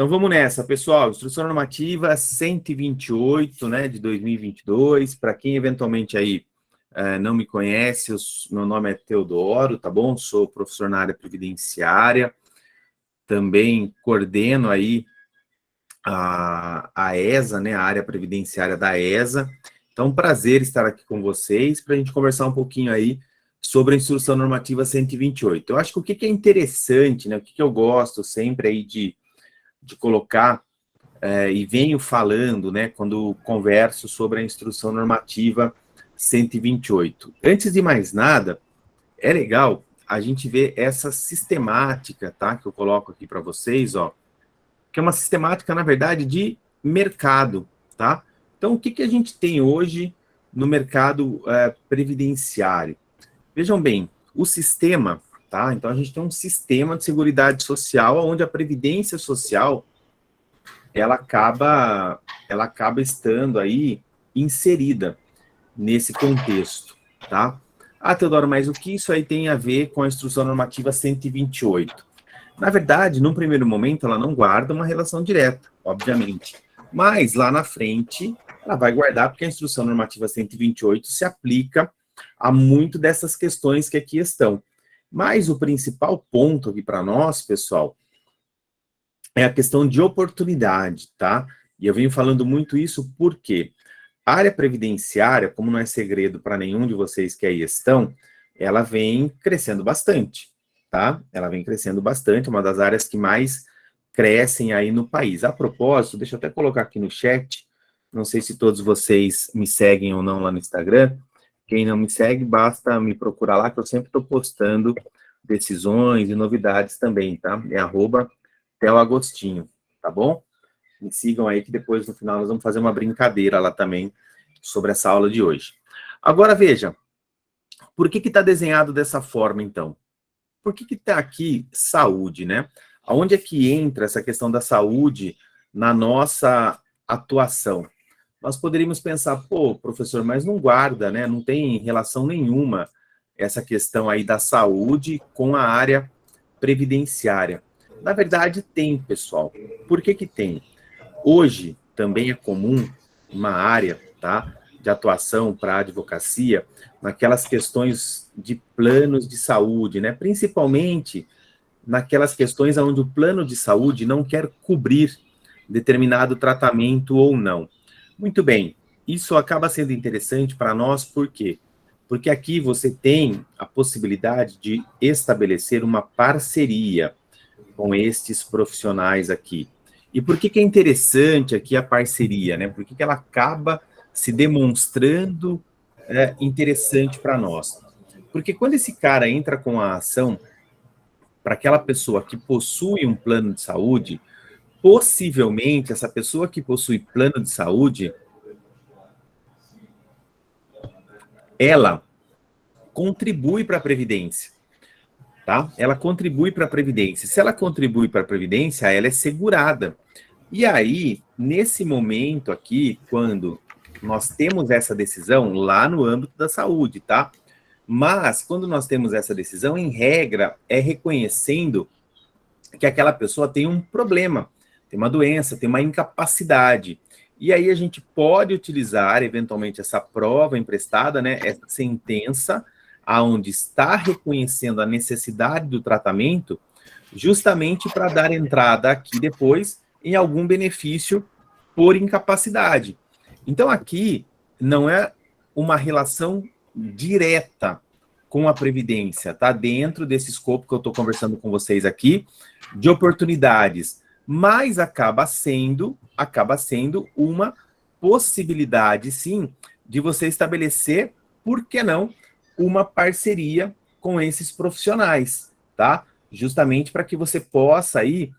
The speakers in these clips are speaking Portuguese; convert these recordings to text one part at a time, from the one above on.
Então vamos nessa, pessoal. Instrução normativa 128, né, de 2022. Para quem eventualmente aí não me conhece, meu nome é Teodoro, tá bom? Sou professor na área previdenciária. Também coordeno aí a ESA, né, a área previdenciária da ESA. Então, um prazer estar aqui com vocês para a gente conversar um pouquinho aí sobre a Instrução Normativa 128. Eu acho que o que é interessante, né, o que eu gosto sempre aí de colocar, e venho falando, né, quando converso sobre a Instrução Normativa 128. Antes de mais nada, é legal a gente ver essa sistemática, tá, que eu coloco aqui para vocês, ó, que é uma sistemática, na verdade, de mercado, tá? Então, o que a gente tem hoje no mercado previdenciário? Vejam bem, o sistema, tá? Então, a gente tem um sistema de seguridade social, onde a previdência social, ela acaba estando aí inserida nesse contexto, tá? Ah, Teodoro, mas o que isso aí tem a ver com a Instrução Normativa 128? Na verdade, num primeiro momento, ela não guarda uma relação direta, obviamente. Mas, lá na frente, ela vai guardar, porque a Instrução Normativa 128 se aplica a muito dessas questões que aqui estão. Mas o principal ponto aqui para nós, pessoal, é a questão de oportunidade, tá? E eu venho falando muito isso porque a área previdenciária, como não é segredo para nenhum de vocês que aí estão, ela vem crescendo bastante, tá? Ela vem crescendo bastante, é uma das áreas que mais crescem aí no país. A propósito, deixa eu até colocar aqui no chat, não sei se todos vocês me seguem ou não lá no Instagram. Quem não me segue, basta me procurar lá, que eu sempre estou postando decisões e novidades também, tá? É @teoagostinho, tá bom? Me sigam aí, que depois, no final, nós vamos fazer uma brincadeira lá também sobre essa aula de hoje. Agora, veja, por que está desenhado dessa forma, então? Por que está aqui saúde, né? Aonde é que entra essa questão da saúde na nossa atuação? Nós poderíamos pensar, pô, professor, mas não guarda, né? Não tem relação nenhuma essa questão aí da saúde com a área previdenciária. Na verdade, tem, pessoal. Por que tem? Hoje, também é comum uma área, tá, de atuação para a advocacia, naquelas questões de planos de saúde, né, principalmente naquelas questões onde o plano de saúde não quer cobrir determinado tratamento ou não. Muito bem, isso acaba sendo interessante para nós, por quê? Porque aqui você tem a possibilidade de estabelecer uma parceria com estes profissionais aqui. E por que é interessante aqui a parceria, né? Por que ela acaba se demonstrando interessante para nós? Porque quando esse cara entra com a ação para aquela pessoa que possui um plano de saúde, possivelmente essa pessoa que possui plano de saúde, ela contribui para a Previdência, tá? Ela contribui para a Previdência. Se ela contribui para a Previdência, ela é segurada. E aí, nesse momento aqui, quando nós temos essa decisão lá no âmbito da saúde, tá? Mas, quando nós temos essa decisão, em regra, é reconhecendo que aquela pessoa tem um problema, tem uma doença, tem uma incapacidade. E aí a gente pode utilizar, eventualmente, essa prova emprestada, né, essa sentença, aonde está reconhecendo a necessidade do tratamento, justamente para dar entrada aqui depois em algum benefício por incapacidade. Então, aqui não é uma relação direta com a Previdência, tá? Dentro desse escopo que eu estou conversando com vocês aqui, de oportunidades, mas acaba sendo uma possibilidade, sim, de você estabelecer, por que não, uma parceria com esses profissionais, tá? Justamente para que você possa aí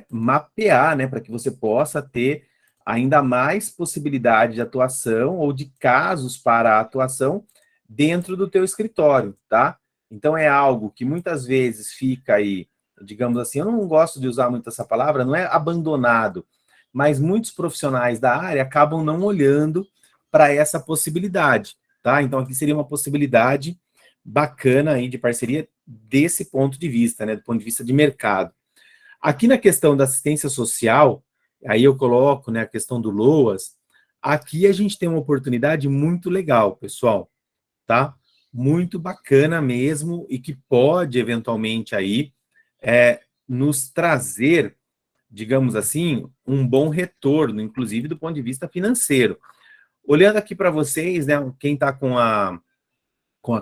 mapear, né, para que você possa ter ainda mais possibilidade de atuação ou de casos para a atuação dentro do teu escritório, tá? Então é algo que muitas vezes fica aí, digamos assim, eu não gosto de usar muito essa palavra, não é abandonado, mas muitos profissionais da área acabam não olhando para essa possibilidade, tá? Então aqui seria uma possibilidade bacana aí de parceria desse ponto de vista, né, do ponto de vista de mercado. Aqui na questão da assistência social, aí eu coloco, né, a questão do LOAS, aqui a gente tem uma oportunidade muito legal, pessoal, tá? Muito bacana mesmo e que pode, eventualmente, aí, nos trazer, digamos assim, um bom retorno, inclusive do ponto de vista financeiro. Olhando aqui para vocês, né, quem está com a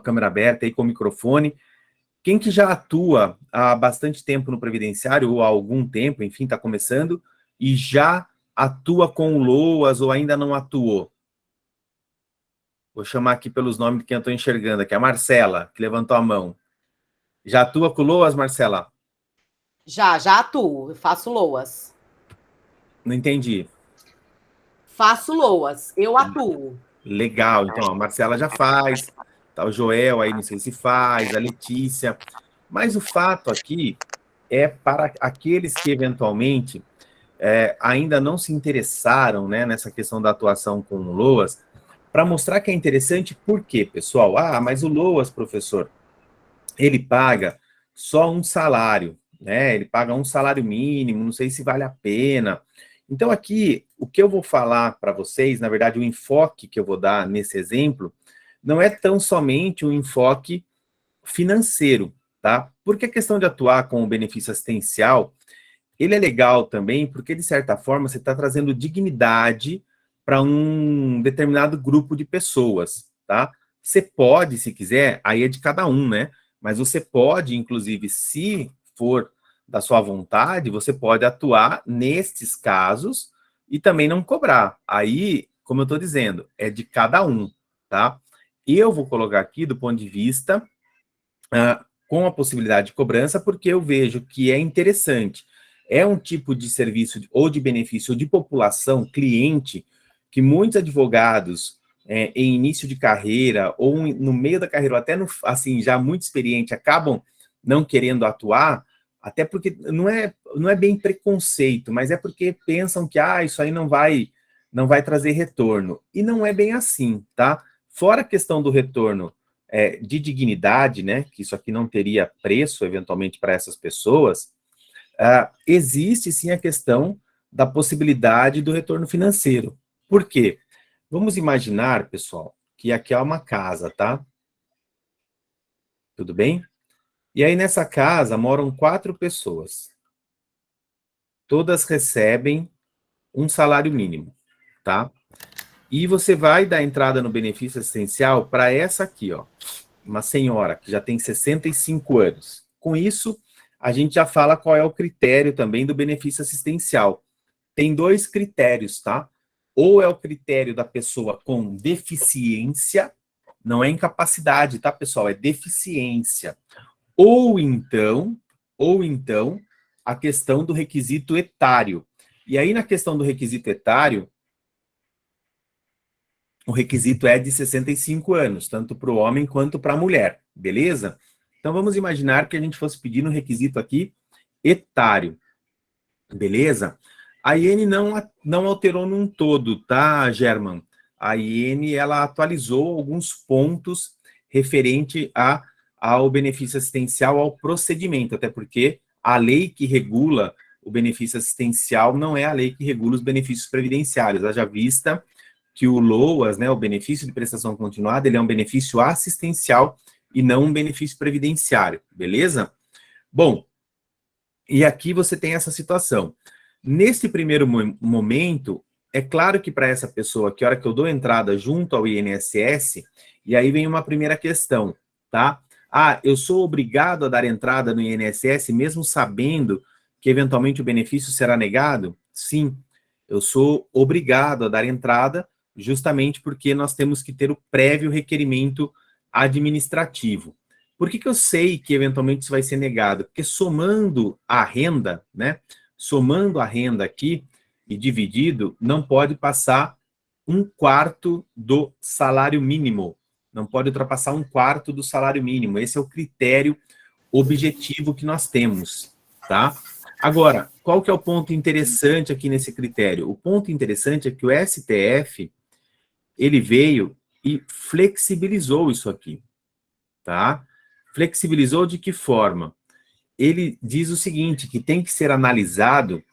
câmera aberta e com o microfone, quem que já atua há bastante tempo no previdenciário, ou há algum tempo, enfim, está começando, e já atua com o LOAS ou ainda não atuou? Vou chamar aqui pelos nomes de quem eu estou enxergando aqui. A Marcela, que levantou a mão. Já atua com o LOAS, Marcela? Já atuo. Eu faço LOAS. Não entendi. Faço LOAS. Eu atuo. Legal. Então, a Marcela já faz. Tá o Joel aí, não sei se faz. A Letícia. Mas o fato aqui é para aqueles que, eventualmente, ainda não se interessaram, né, nessa questão da atuação com o LOAS, para mostrar que é interessante. Por quê, pessoal? Ah, mas o LOAS, professor, ele paga só um salário, né? Ele paga um salário mínimo, não sei se vale a pena. Então, aqui, o que eu vou falar para vocês, na verdade, o enfoque que eu vou dar nesse exemplo, não é tão somente um enfoque financeiro, tá? Porque a questão de atuar com o benefício assistencial, ele é legal também, porque, de certa forma, você está trazendo dignidade para um determinado grupo de pessoas, tá? Você pode, se quiser, aí é de cada um, né? Mas você pode, inclusive, se for da sua vontade, você pode atuar nestes casos e também não cobrar. Aí, como eu estou dizendo, é de cada um, tá? Eu vou colocar aqui do ponto de vista com a possibilidade de cobrança, porque eu vejo que é interessante. É um tipo de serviço ou de benefício de população, cliente, que muitos advogados em início de carreira ou no meio da carreira, ou até no, assim, já muito experiente, acabam não querendo atuar, até porque não é bem preconceito, mas é porque pensam que isso aí não vai trazer retorno. E não é bem assim, tá? Fora a questão do retorno de dignidade, né, que isso aqui não teria preço, eventualmente, para essas pessoas, existe sim a questão da possibilidade do retorno financeiro. Por quê? Vamos imaginar, pessoal, que aqui é uma casa, tá? Tudo bem? E aí nessa casa moram 4 pessoas. Todas recebem um salário mínimo, tá? E você vai dar entrada no benefício assistencial para essa aqui, ó, uma senhora que já tem 65 anos. Com isso, a gente já fala qual é o critério também do benefício assistencial. Tem 2 critérios, tá? Ou é o critério da pessoa com deficiência, não é incapacidade, tá, pessoal? É deficiência. Ou então, a questão do requisito etário. E aí, na questão do requisito etário, o requisito é de 65 anos, tanto para o homem quanto para a mulher, beleza? Então, vamos imaginar que a gente fosse pedir no requisito aqui etário, beleza? A IN não alterou num todo, tá, German? A IN, ela atualizou alguns pontos referente ao benefício assistencial, ao procedimento, até porque a lei que regula o benefício assistencial não é a lei que regula os benefícios previdenciários, haja vista que o LOAS, né, o benefício de prestação continuada, ele é um benefício assistencial e não um benefício previdenciário, beleza? Bom, e aqui você tem essa situação. Nesse primeiro momento, é claro que para essa pessoa, que a hora que eu dou entrada junto ao INSS, e aí vem uma primeira questão, tá? Eu sou obrigado a dar entrada no INSS mesmo sabendo que eventualmente o benefício será negado? Sim, eu sou obrigado a dar entrada justamente porque nós temos que ter o prévio requerimento administrativo. Por que eu sei que eventualmente isso vai ser negado? Porque somando a renda, né? Somando a renda aqui e dividido, não pode passar 1/4 do salário mínimo. Não pode ultrapassar 1/4 do salário mínimo. Esse é o critério objetivo que nós temos, tá? Agora, qual que é o ponto interessante aqui nesse critério? O ponto interessante é que o STF, ele veio e flexibilizou isso aqui, tá? Flexibilizou de que forma? ele diz o seguinte, que tem que ser analisado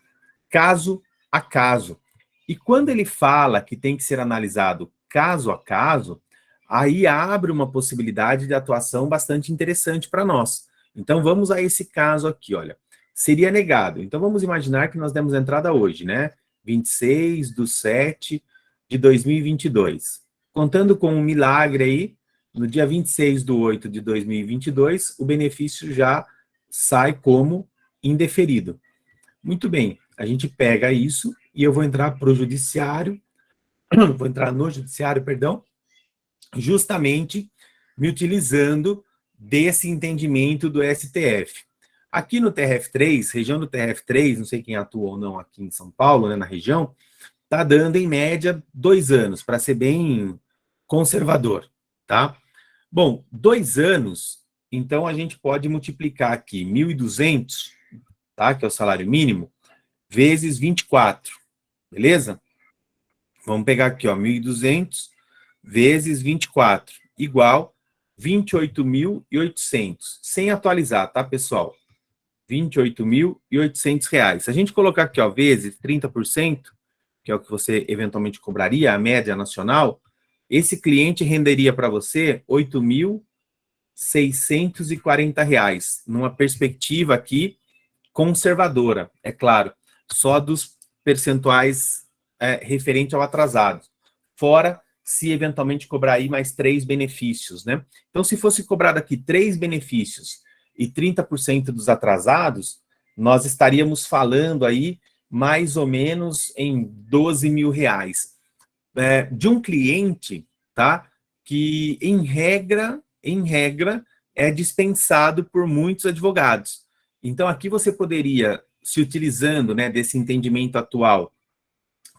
caso a caso. E quando ele fala que tem que ser analisado caso a caso, aí abre uma possibilidade de atuação bastante interessante para nós. Então, vamos a esse caso aqui, olha. Seria negado. Então, vamos imaginar que nós demos entrada hoje, né? 26/7/2022. Contando com um milagre aí, no dia 26/8/2022, o benefício já sai como indeferido. Muito bem, a gente pega isso e eu vou entrar para o judiciário, vou entrar no judiciário, perdão, justamente me utilizando desse entendimento do STF. Aqui no TRF3, região do TRF3, não sei quem atua ou não aqui em São Paulo, né, na região, está dando em média 2 anos, para ser bem conservador, tá? Bom, 2 anos, então a gente pode multiplicar aqui 1.200, tá, que é o salário mínimo, vezes 24, beleza? Vamos pegar aqui, ó, 1.200 vezes 24, igual 28.800, sem atualizar, tá, pessoal? R$28.800. Se a gente colocar aqui, ó, vezes 30%, que é o que você eventualmente cobraria, a média nacional, esse cliente renderia para você R$8.640, numa perspectiva aqui conservadora, é claro, só dos percentuais referente ao atrasado, fora se eventualmente cobrar aí mais 3 benefícios, né? Então, se fosse cobrado aqui 3 benefícios e 30% dos atrasados, nós estaríamos falando aí mais ou menos em R$12.000, de um cliente, tá? Que em regra, é dispensado por muitos advogados. Então, aqui você poderia, se utilizando, né, desse entendimento atual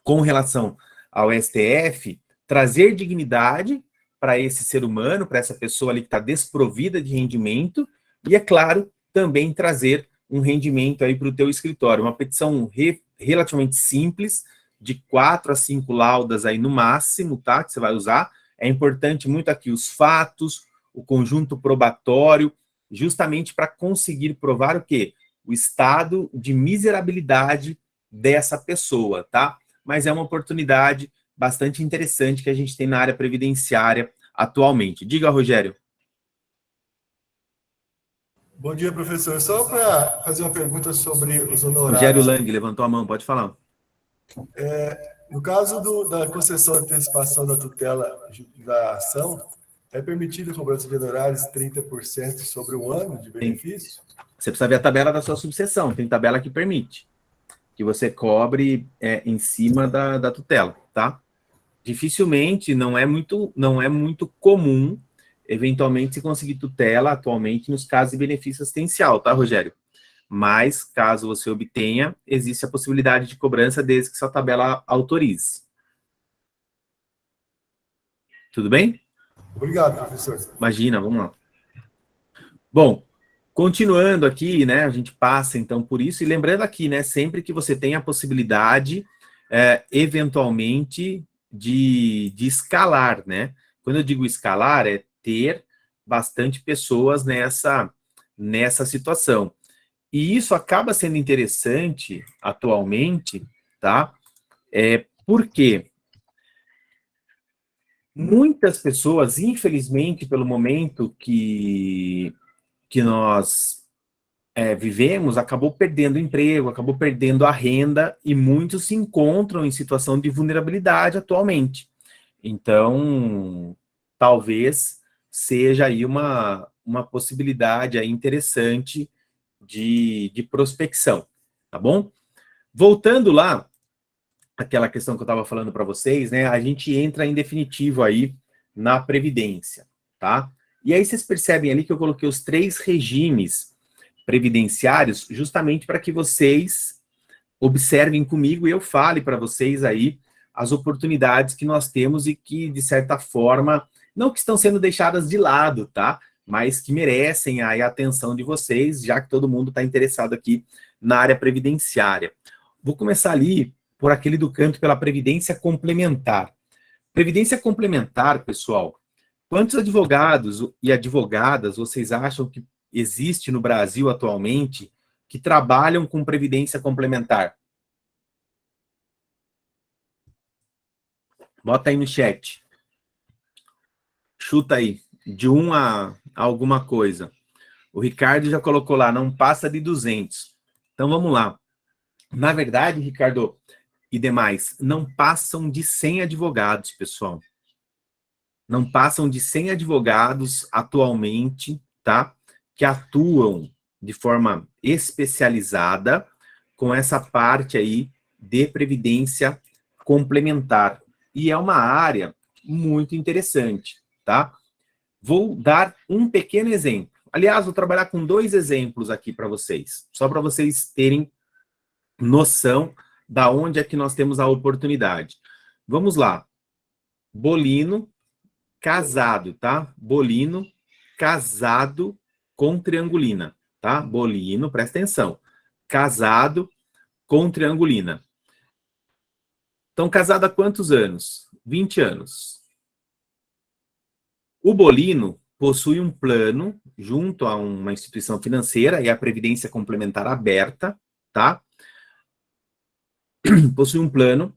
com relação ao STF, trazer dignidade para esse ser humano, para essa pessoa ali que está desprovida de rendimento, e, é claro, também trazer um rendimento aí para o teu escritório. Uma petição relativamente simples, de 4 a 5 laudas aí no máximo, tá? Que você vai usar. É importante muito aqui os fatos, o conjunto probatório, justamente para conseguir provar o quê? O estado de miserabilidade dessa pessoa, tá? Mas é uma oportunidade bastante interessante que a gente tem na área previdenciária atualmente. Diga, Rogério. Bom dia, professor. Só para fazer uma pergunta sobre os honorários. Rogério Lang levantou a mão, pode falar. No caso da concessão de antecipação da tutela da ação, é permitido a cobrança de honorários 30% sobre um ano de benefício? Você precisa ver a tabela da sua subseção, tem tabela que permite que você cobre em cima da tutela, tá? Dificilmente, não é muito comum, eventualmente, se conseguir tutela atualmente nos casos de benefício assistencial, tá, Rogério? Mas, caso você obtenha, existe a possibilidade de cobrança desde que sua tabela autorize. Tudo bem? Obrigado, professor. Imagina, vamos lá. Bom, continuando aqui, né, a gente passa, então, por isso, e lembrando aqui, né, sempre que você tem a possibilidade, eventualmente, de escalar, né? Quando eu digo escalar, é ter bastante pessoas nessa situação. E isso acaba sendo interessante atualmente, tá? Porque muitas pessoas, infelizmente, pelo momento que nós vivemos, acabou perdendo o emprego, acabou perdendo a renda, e muitos se encontram em situação de vulnerabilidade atualmente. Então, talvez seja aí uma possibilidade aí interessante de prospecção, tá bom? Voltando lá, aquela questão que eu estava falando para vocês, né? A gente entra em definitivo aí na Previdência, tá? E aí vocês percebem ali que eu coloquei os 3 regimes previdenciários justamente para que vocês observem comigo e eu fale para vocês aí as oportunidades que nós temos e que, de certa forma, não que estão sendo deixadas de lado, tá? Mas que merecem aí a atenção de vocês, já que todo mundo está interessado aqui na área previdenciária. Vou começar ali por aquele do canto pela Previdência Complementar. Previdência Complementar, pessoal, quantos advogados e advogadas vocês acham que existe no Brasil atualmente que trabalham com previdência complementar? Bota aí no chat. Chuta aí, de 1 a alguma coisa. O Ricardo já colocou lá, não passa de 200. Então, vamos lá. Na verdade, Ricardo e demais, não passam de 100 advogados, pessoal. Não passam de 100 advogados atualmente, tá? Que atuam de forma especializada com essa parte aí de previdência complementar. E é uma área muito interessante, tá? Vou dar um pequeno exemplo. Aliás, vou trabalhar com 2 exemplos aqui para vocês, só para vocês terem noção da onde é que nós temos a oportunidade. Vamos lá. Bolino casado, tá? Bolino casado com triangulina, tá? Bolino, presta atenção. Casado com triangulina. Estão casados há quantos anos? 20 anos. O Bolino possui um plano junto a uma instituição financeira e a Previdência Complementar aberta, tá? Possui um plano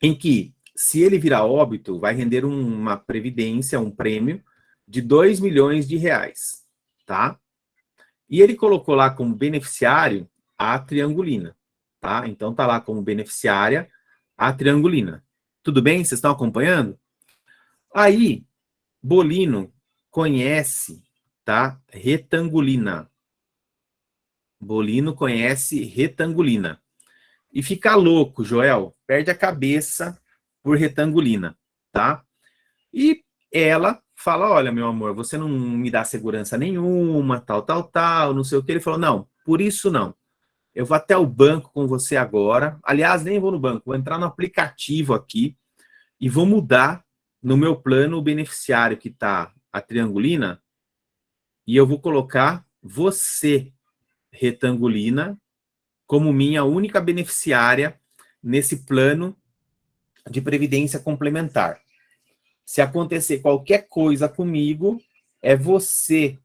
em que, se ele virar óbito, vai render uma previdência, um prêmio de 2 milhões de reais, tá? E ele colocou lá como beneficiário a triangulina, tá? Então tá lá como beneficiária a triangulina. Tudo bem? Vocês estão acompanhando? Aí, Bolino conhece, tá? Retangulina. Bolino conhece retangulina. E fica louco, Joel, perde a cabeça por retangulina, tá? E ela fala, olha, meu amor, você não me dá segurança nenhuma, tal, não sei o que. Ele falou, não, por isso não. Eu vou até o banco com você agora. Aliás, nem vou no banco, vou entrar no aplicativo aqui e vou mudar no meu plano o beneficiário que está a triangulina e eu vou colocar você, retangulina, como minha única beneficiária nesse plano de previdência complementar. Se acontecer qualquer coisa comigo, é você,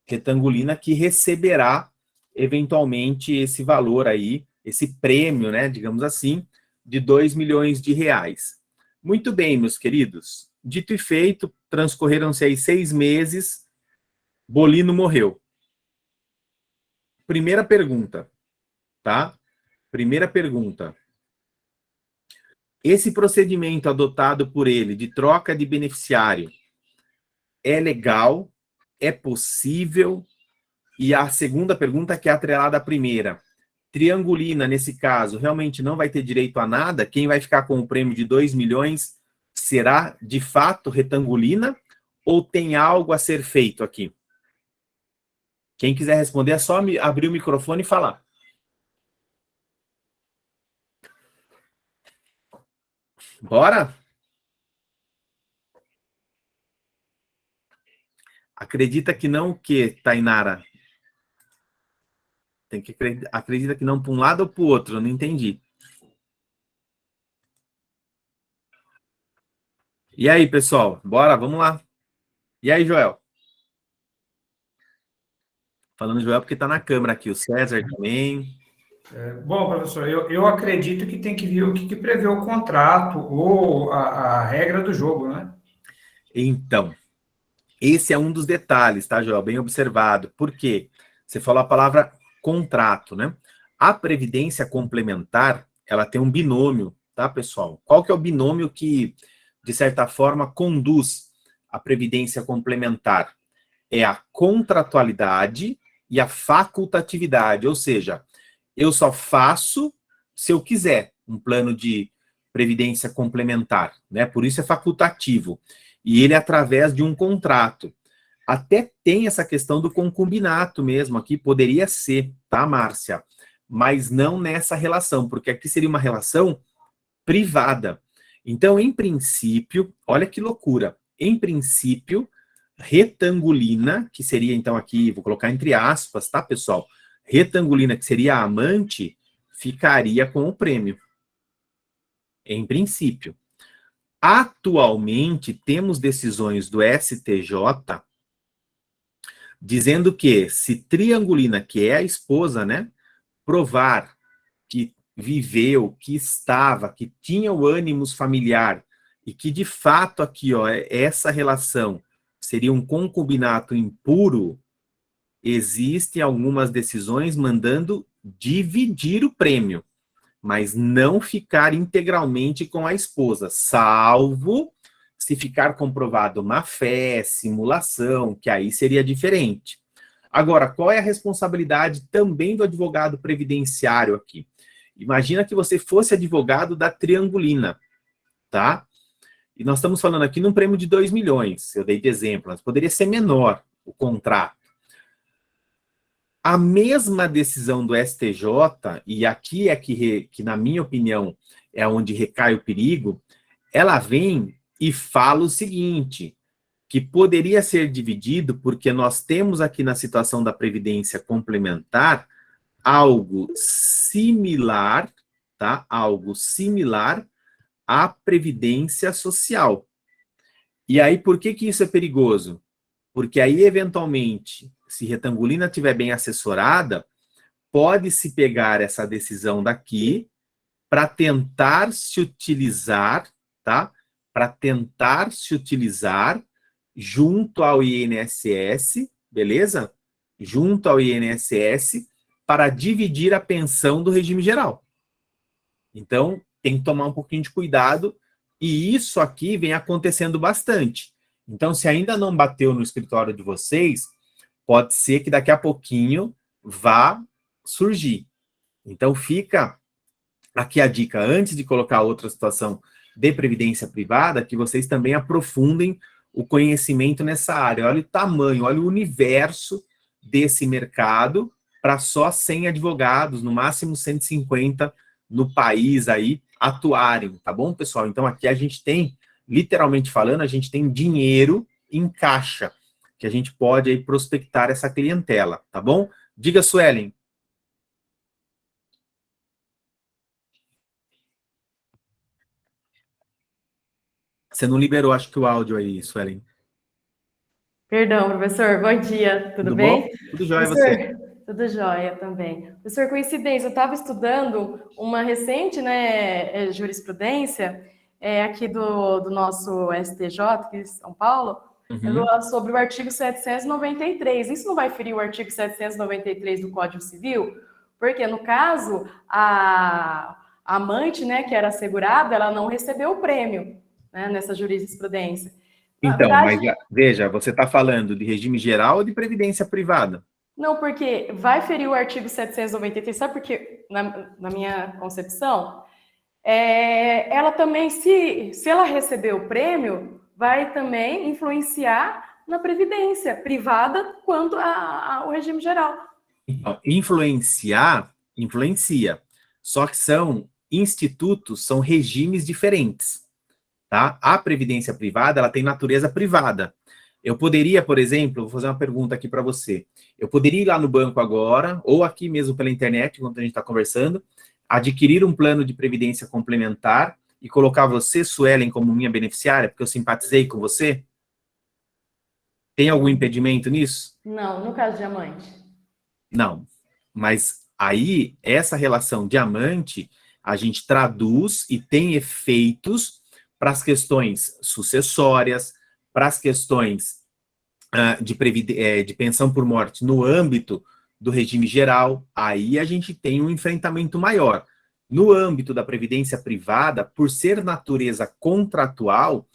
retangulina, que receberá eventualmente esse valor aí, esse prêmio, né, digamos assim, de 2 milhões de reais. Muito bem, meus queridos. Dito e feito, transcorreram-se aí 6 meses, Bolino morreu. Primeira pergunta, tá? Primeira pergunta. Esse procedimento adotado por ele de troca de beneficiário é legal? É possível? E a segunda pergunta, que é atrelada à primeira. Triangulina, nesse caso, realmente não vai ter direito a nada? Quem vai ficar com o prêmio de 2 milhões será, de fato, retangulina? Ou tem algo a ser feito aqui? Quem quiser responder é só abrir o microfone e falar. Bora? Acredita que não o quê, Tainara? Tem que acredita que não para um lado ou para o outro? Eu não entendi. E aí, pessoal? Bora, vamos lá. E aí, Joel? Falando Joel porque está na câmera aqui. O César também. Bom, professor, eu acredito que tem que vir o que prevê o contrato ou a regra do jogo, né? Então, esse é um dos detalhes, tá, Joel? Bem observado. Por quê? Você falou a palavra contrato, né? A previdência complementar, ela tem um binômio, tá, pessoal? Qual que é o binômio que, de certa forma, conduz a previdência complementar? É a contratualidade e a facultatividade, ou seja, eu só faço se eu quiser um plano de previdência complementar, né? Por isso é facultativo. E ele é através de um contrato. Até tem essa questão do concubinato mesmo aqui, poderia ser, tá, Márcia? Mas não nessa relação, porque aqui seria uma relação privada. Então, em princípio, olha que loucura, em princípio, retangulina, que seria então aqui, vou colocar entre aspas, tá, pessoal? Retangulina, que seria a amante, ficaria com o prêmio. Em princípio. Atualmente, temos decisões do STJ dizendo que se Triangulina, que é a esposa, né, provar que viveu, que estava, que tinha o ânimos familiar e que de fato aqui, ó, essa relação seria um concubinato impuro, existem algumas decisões mandando dividir o prêmio, mas não ficar integralmente com a esposa, salvo se ficar comprovado má-fé, simulação, que aí seria diferente. Agora, qual é a responsabilidade também do advogado previdenciário aqui? Imagina que você fosse advogado da Triangulina, tá? E nós estamos falando aqui num prêmio de 2 milhões, eu dei de exemplo, mas poderia ser menor o contrato. A mesma decisão do STJ, e aqui é que na minha opinião, é onde recai o perigo, ela vem e fala o seguinte, que poderia ser dividido porque nós temos aqui na situação da previdência complementar algo similar, tá? Algo similar à previdência social. E aí, por que isso é perigoso? Porque aí, eventualmente, se Retangulina estiver bem assessorada, pode-se pegar essa decisão daqui para tentar se utilizar, tá? Para tentar se utilizar junto ao INSS, beleza? Junto ao INSS, para dividir a pensão do regime geral. Então, tem que tomar um pouquinho de cuidado, e isso aqui vem acontecendo bastante. Então, se ainda não bateu no escritório de vocês, pode ser que daqui a pouquinho vá surgir. Então, fica aqui a dica, antes de colocar outra situação de previdência privada, que vocês também aprofundem o conhecimento nessa área. Olha o tamanho, olha o universo desse mercado para só 100 advogados, no máximo 150 no país aí, atuarem, tá bom, pessoal? Então, aqui a gente tem, literalmente falando, a gente tem dinheiro em caixa, que a gente pode aí prospectar essa clientela, tá bom? Diga, Suelen. Você não liberou, acho que o áudio aí, Suelen. Perdão, professor. Bom dia. Tudo bem? Bom? Tudo jóia, professor, você? Tudo jóia também. Professor, coincidência, eu estava estudando uma recente, né, jurisprudência aqui do nosso STJ, aqui em São Paulo, sobre o artigo 793. Isso não vai ferir o artigo 793 do Código Civil? Porque, no caso, a amante, né, que era assegurada, ela não recebeu o prêmio, né, nessa jurisprudência. Então, mas veja, você está falando de regime geral ou de previdência privada? Não, porque vai ferir o artigo 793, sabe porque, na minha concepção, ela também, se ela receber o prêmio, vai também influenciar na previdência privada quanto ao regime geral. Então, influencia, só que são institutos, são regimes diferentes. Tá? A previdência privada, ela tem natureza privada. Eu poderia, por exemplo, vou fazer uma pergunta aqui para você. Eu poderia ir lá no banco agora, ou aqui mesmo pela internet, enquanto a gente está conversando, adquirir um plano de previdência complementar e colocar você, Suelen, como minha beneficiária, porque eu simpatizei com você? Tem algum impedimento nisso? Não, no caso de amante. Não, mas aí, essa relação diamante, a gente traduz e tem efeitos para as questões sucessórias, para as questões de pensão por morte no âmbito do regime geral, aí a gente tem um enfrentamento maior. No âmbito da previdência privada, por ser natureza contratual,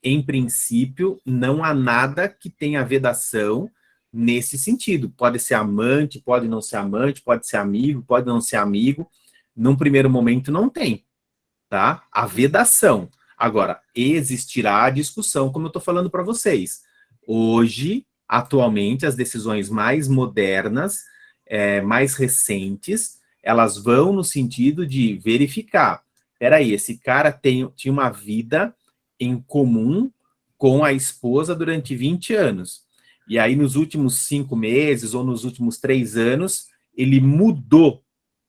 em princípio, não há nada que tenha vedação nesse sentido. Pode ser amante, pode não ser amante, pode ser amigo, pode não ser amigo. Num primeiro momento, não tem, tá? A vedação. Agora, existirá a discussão, como eu estou falando para vocês. Hoje, atualmente, as decisões mais modernas, mais recentes, elas vão no sentido de verificar. Peraí, esse cara tinha uma vida em comum com a esposa durante 20 anos. E aí, nos últimos 5 meses ou nos últimos 3 anos, ele mudou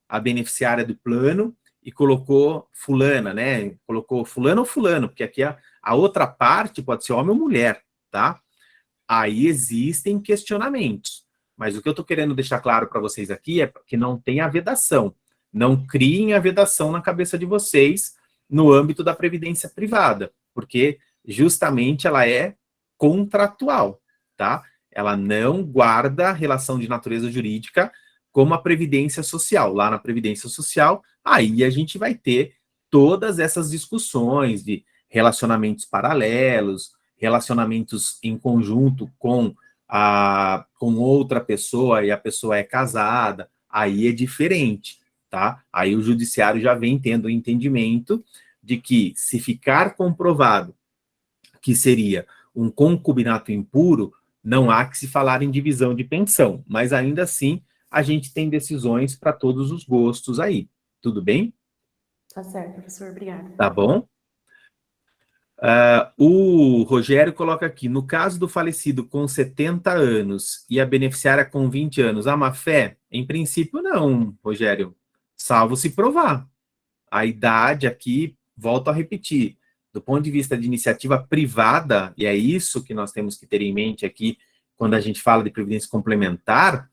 a beneficiária do plano e colocou fulana, né? Colocou fulano ou fulano, porque aqui a outra parte pode ser homem ou mulher, tá? aí existem questionamentos. Mas o que eu estou querendo deixar claro para vocês aqui é que não tem a vedação. Não criem a vedação na cabeça de vocês no âmbito da previdência privada, porque justamente ela é contratual, tá? Ela não guarda relação de natureza jurídica como a previdência social. Lá na previdência social, aí a gente vai ter todas essas discussões de relacionamentos paralelos, relacionamentos em conjunto com outra pessoa e a pessoa é casada, aí é diferente, tá? Aí o judiciário já vem tendo o entendimento de que se ficar comprovado que seria um concubinato impuro, não há que se falar em divisão de pensão, mas ainda assim a gente tem decisões para todos os gostos aí, tudo bem? Tá certo, professor, obrigada. Tá bom? O Rogério coloca aqui, no caso do falecido com 70 anos e a beneficiária com 20 anos, há má fé? Em princípio não, Rogério, salvo se provar. A idade aqui, volto a repetir, do ponto de vista de iniciativa privada, e é isso que nós temos que ter em mente aqui, quando a gente fala de previdência complementar,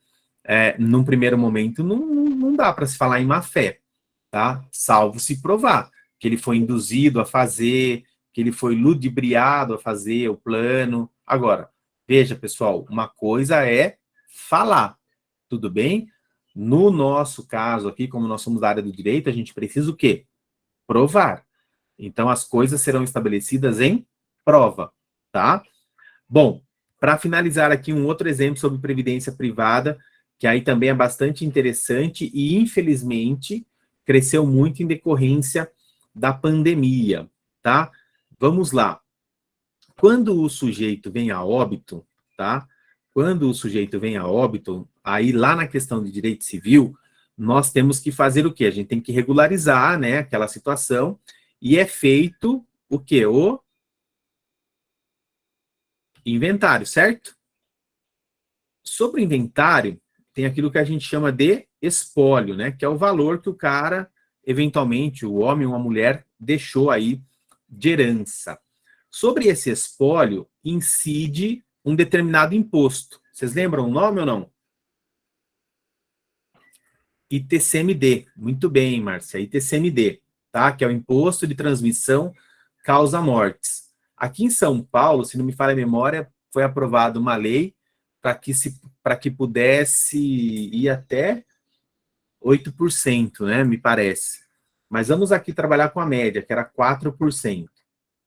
num primeiro momento não dá para se falar em má fé, tá? Salvo se provar que ele foi induzido a fazer, que ele foi ludibriado a fazer o plano. Agora, veja, pessoal, uma coisa é falar, tudo bem? No nosso caso aqui, como nós somos da área do direito, a gente precisa o quê? Provar. Então, as coisas serão estabelecidas em prova, tá? Bom, para finalizar aqui, um outro exemplo sobre previdência privada, que aí também é bastante interessante e, infelizmente, cresceu muito em decorrência da pandemia, tá? Vamos lá. Quando o sujeito vem a óbito, tá? Quando o sujeito vem a óbito, aí lá na questão de direito civil, nós temos que fazer o quê? A gente tem que regularizar, né, aquela situação, e é feito o quê? O inventário, certo? Sobre o inventário, tem aquilo que a gente chama de espólio, né, que é o valor que o cara, eventualmente, o homem ou a mulher, deixou aí de herança. Sobre esse espólio, incide um determinado imposto. Vocês lembram o nome ou não? ITCMD. Muito bem, Márcia. ITCMD, tá? Que é o Imposto de Transmissão Causa Mortes. Aqui em São Paulo, se não me falha a memória, foi aprovada uma lei para que pudesse ir até 8%, né? Me parece. Mas vamos aqui trabalhar com a média, que era 4%,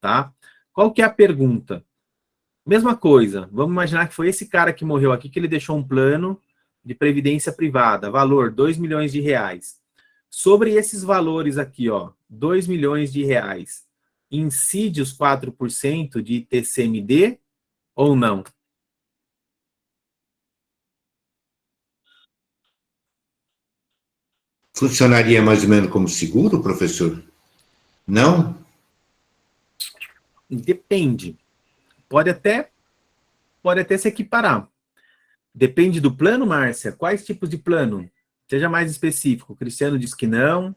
tá? Qual que é a pergunta? Mesma coisa, vamos imaginar que foi esse cara que morreu aqui, que ele deixou um plano de previdência privada, valor R$2 milhões. Sobre esses valores aqui, ó, R$2 milhões, incide os 4% de ITCMD ou não? Funcionaria mais ou menos como seguro, professor? Não? Depende. Pode até se equiparar. Depende do plano, Márcia? Quais tipos de plano? Seja mais específico. O Cristiano diz que não.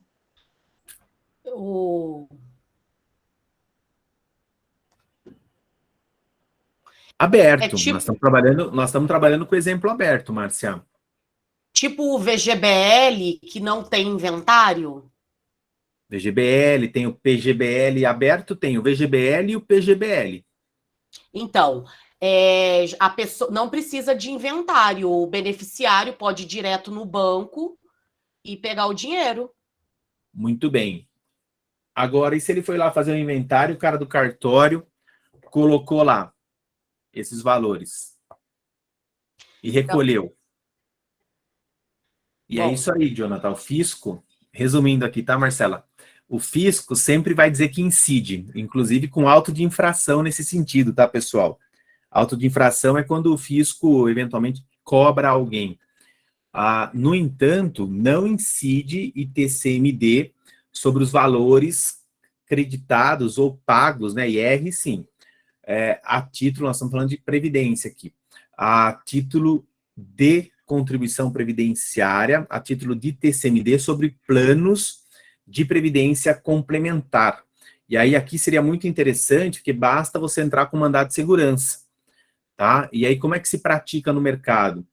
Aberto. Nós estamos trabalhando com exemplo aberto, Márcia. Tipo o VGBL, que não tem inventário? VGBL, tem o PGBL aberto, tem o VGBL e o PGBL. Então, a pessoa não precisa de inventário. O beneficiário pode ir direto no banco e pegar o dinheiro. Muito bem. Agora, e se ele foi lá fazer um inventário, o cara do cartório colocou lá esses valores e recolheu? E é isso aí, Jonathan. O fisco, resumindo aqui, tá, Marcela? O fisco sempre vai dizer que incide, inclusive com auto de infração nesse sentido, tá, pessoal? Auto de infração é quando o fisco, eventualmente, cobra alguém. No entanto, não incide ITCMD sobre os valores creditados ou pagos, né? IR, sim. A título, nós estamos falando de previdência aqui. A título de contribuição previdenciária, a título de ITCMD sobre planos de previdência complementar. E aí aqui seria muito interessante, porque basta você entrar com mandado de segurança, tá? E aí, como é que se pratica no mercado?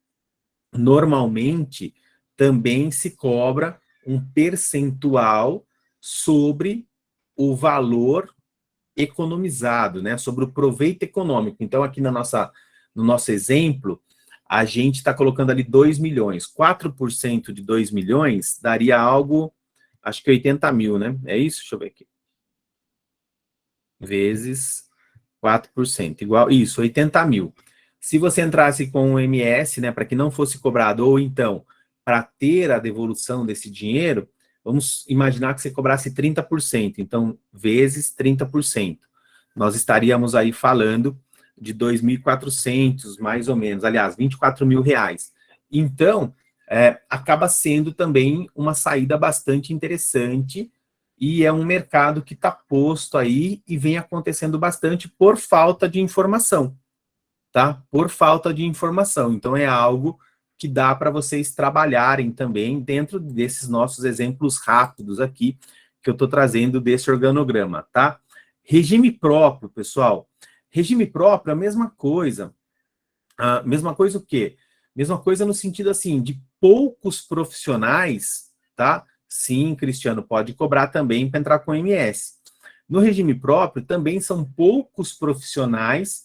Normalmente, também se cobra um percentual sobre o valor economizado, né? Sobre o proveito econômico. Então, aqui no nosso exemplo, a gente está colocando ali 2 milhões. 4% de 2 milhões daria algo, acho que 80 mil, né? É isso? Deixa eu ver aqui. Vezes 4%, igual, isso, 80 mil. Se você entrasse com um MS, né, para que não fosse cobrado, ou então, para ter a devolução desse dinheiro, vamos imaginar que você cobrasse 30%, então, vezes 30%. Nós estaríamos aí falando de 2.400, mais ou menos, aliás, 24 mil reais. Então, acaba sendo também uma saída bastante interessante, e é um mercado que está posto aí e vem acontecendo bastante por falta de informação, tá? Por falta de informação. Então, é algo que dá para vocês trabalharem também dentro desses nossos exemplos rápidos aqui, que eu estou trazendo desse organograma, tá? Regime próprio, pessoal. Regime próprio é a mesma coisa. Mesma coisa o quê? Mesma coisa no sentido, assim, de poucos profissionais, tá? Sim, Cristiano, pode cobrar também para entrar com MS. No regime próprio, também são poucos profissionais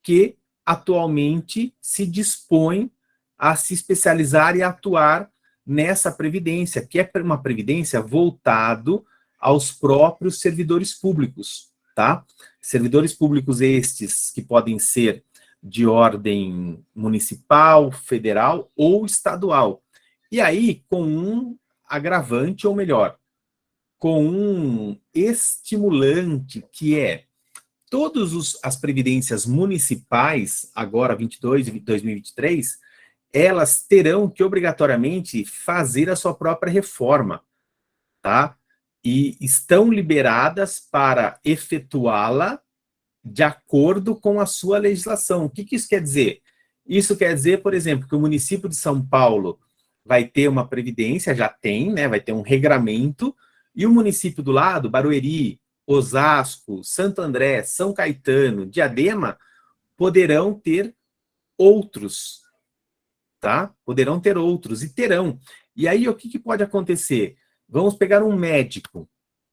que atualmente se dispõem a se especializar e atuar nessa previdência, que é uma previdência voltado aos próprios servidores públicos, tá? Servidores públicos estes que podem ser de ordem municipal, federal ou estadual. E aí, com um agravante, ou melhor, com um estimulante, que é todas as previdências municipais, agora 22 e 2023, elas terão que obrigatoriamente fazer a sua própria reforma, tá? E estão liberadas para efetuá-la de acordo com a sua legislação. O que isso quer dizer? Isso quer dizer, por exemplo, que o município de São Paulo vai ter uma previdência, já tem, né? Vai ter um regramento, e o município do lado, Barueri, Osasco, Santo André, São Caetano, Diadema, poderão ter outros, tá? Poderão ter outros, e terão. E aí, o que pode acontecer? Vamos pegar um médico,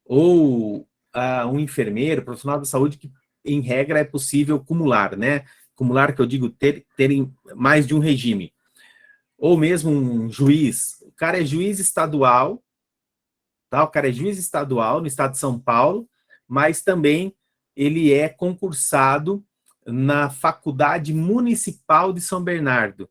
ou um enfermeiro, profissional da saúde, que, em regra, é possível cumular, né? Cumular, que eu digo, terem mais de um regime. Ou mesmo um juiz. O cara é juiz estadual, tá? O cara é juiz estadual no estado de São Paulo, mas também ele é concursado na Faculdade Municipal de São Bernardo.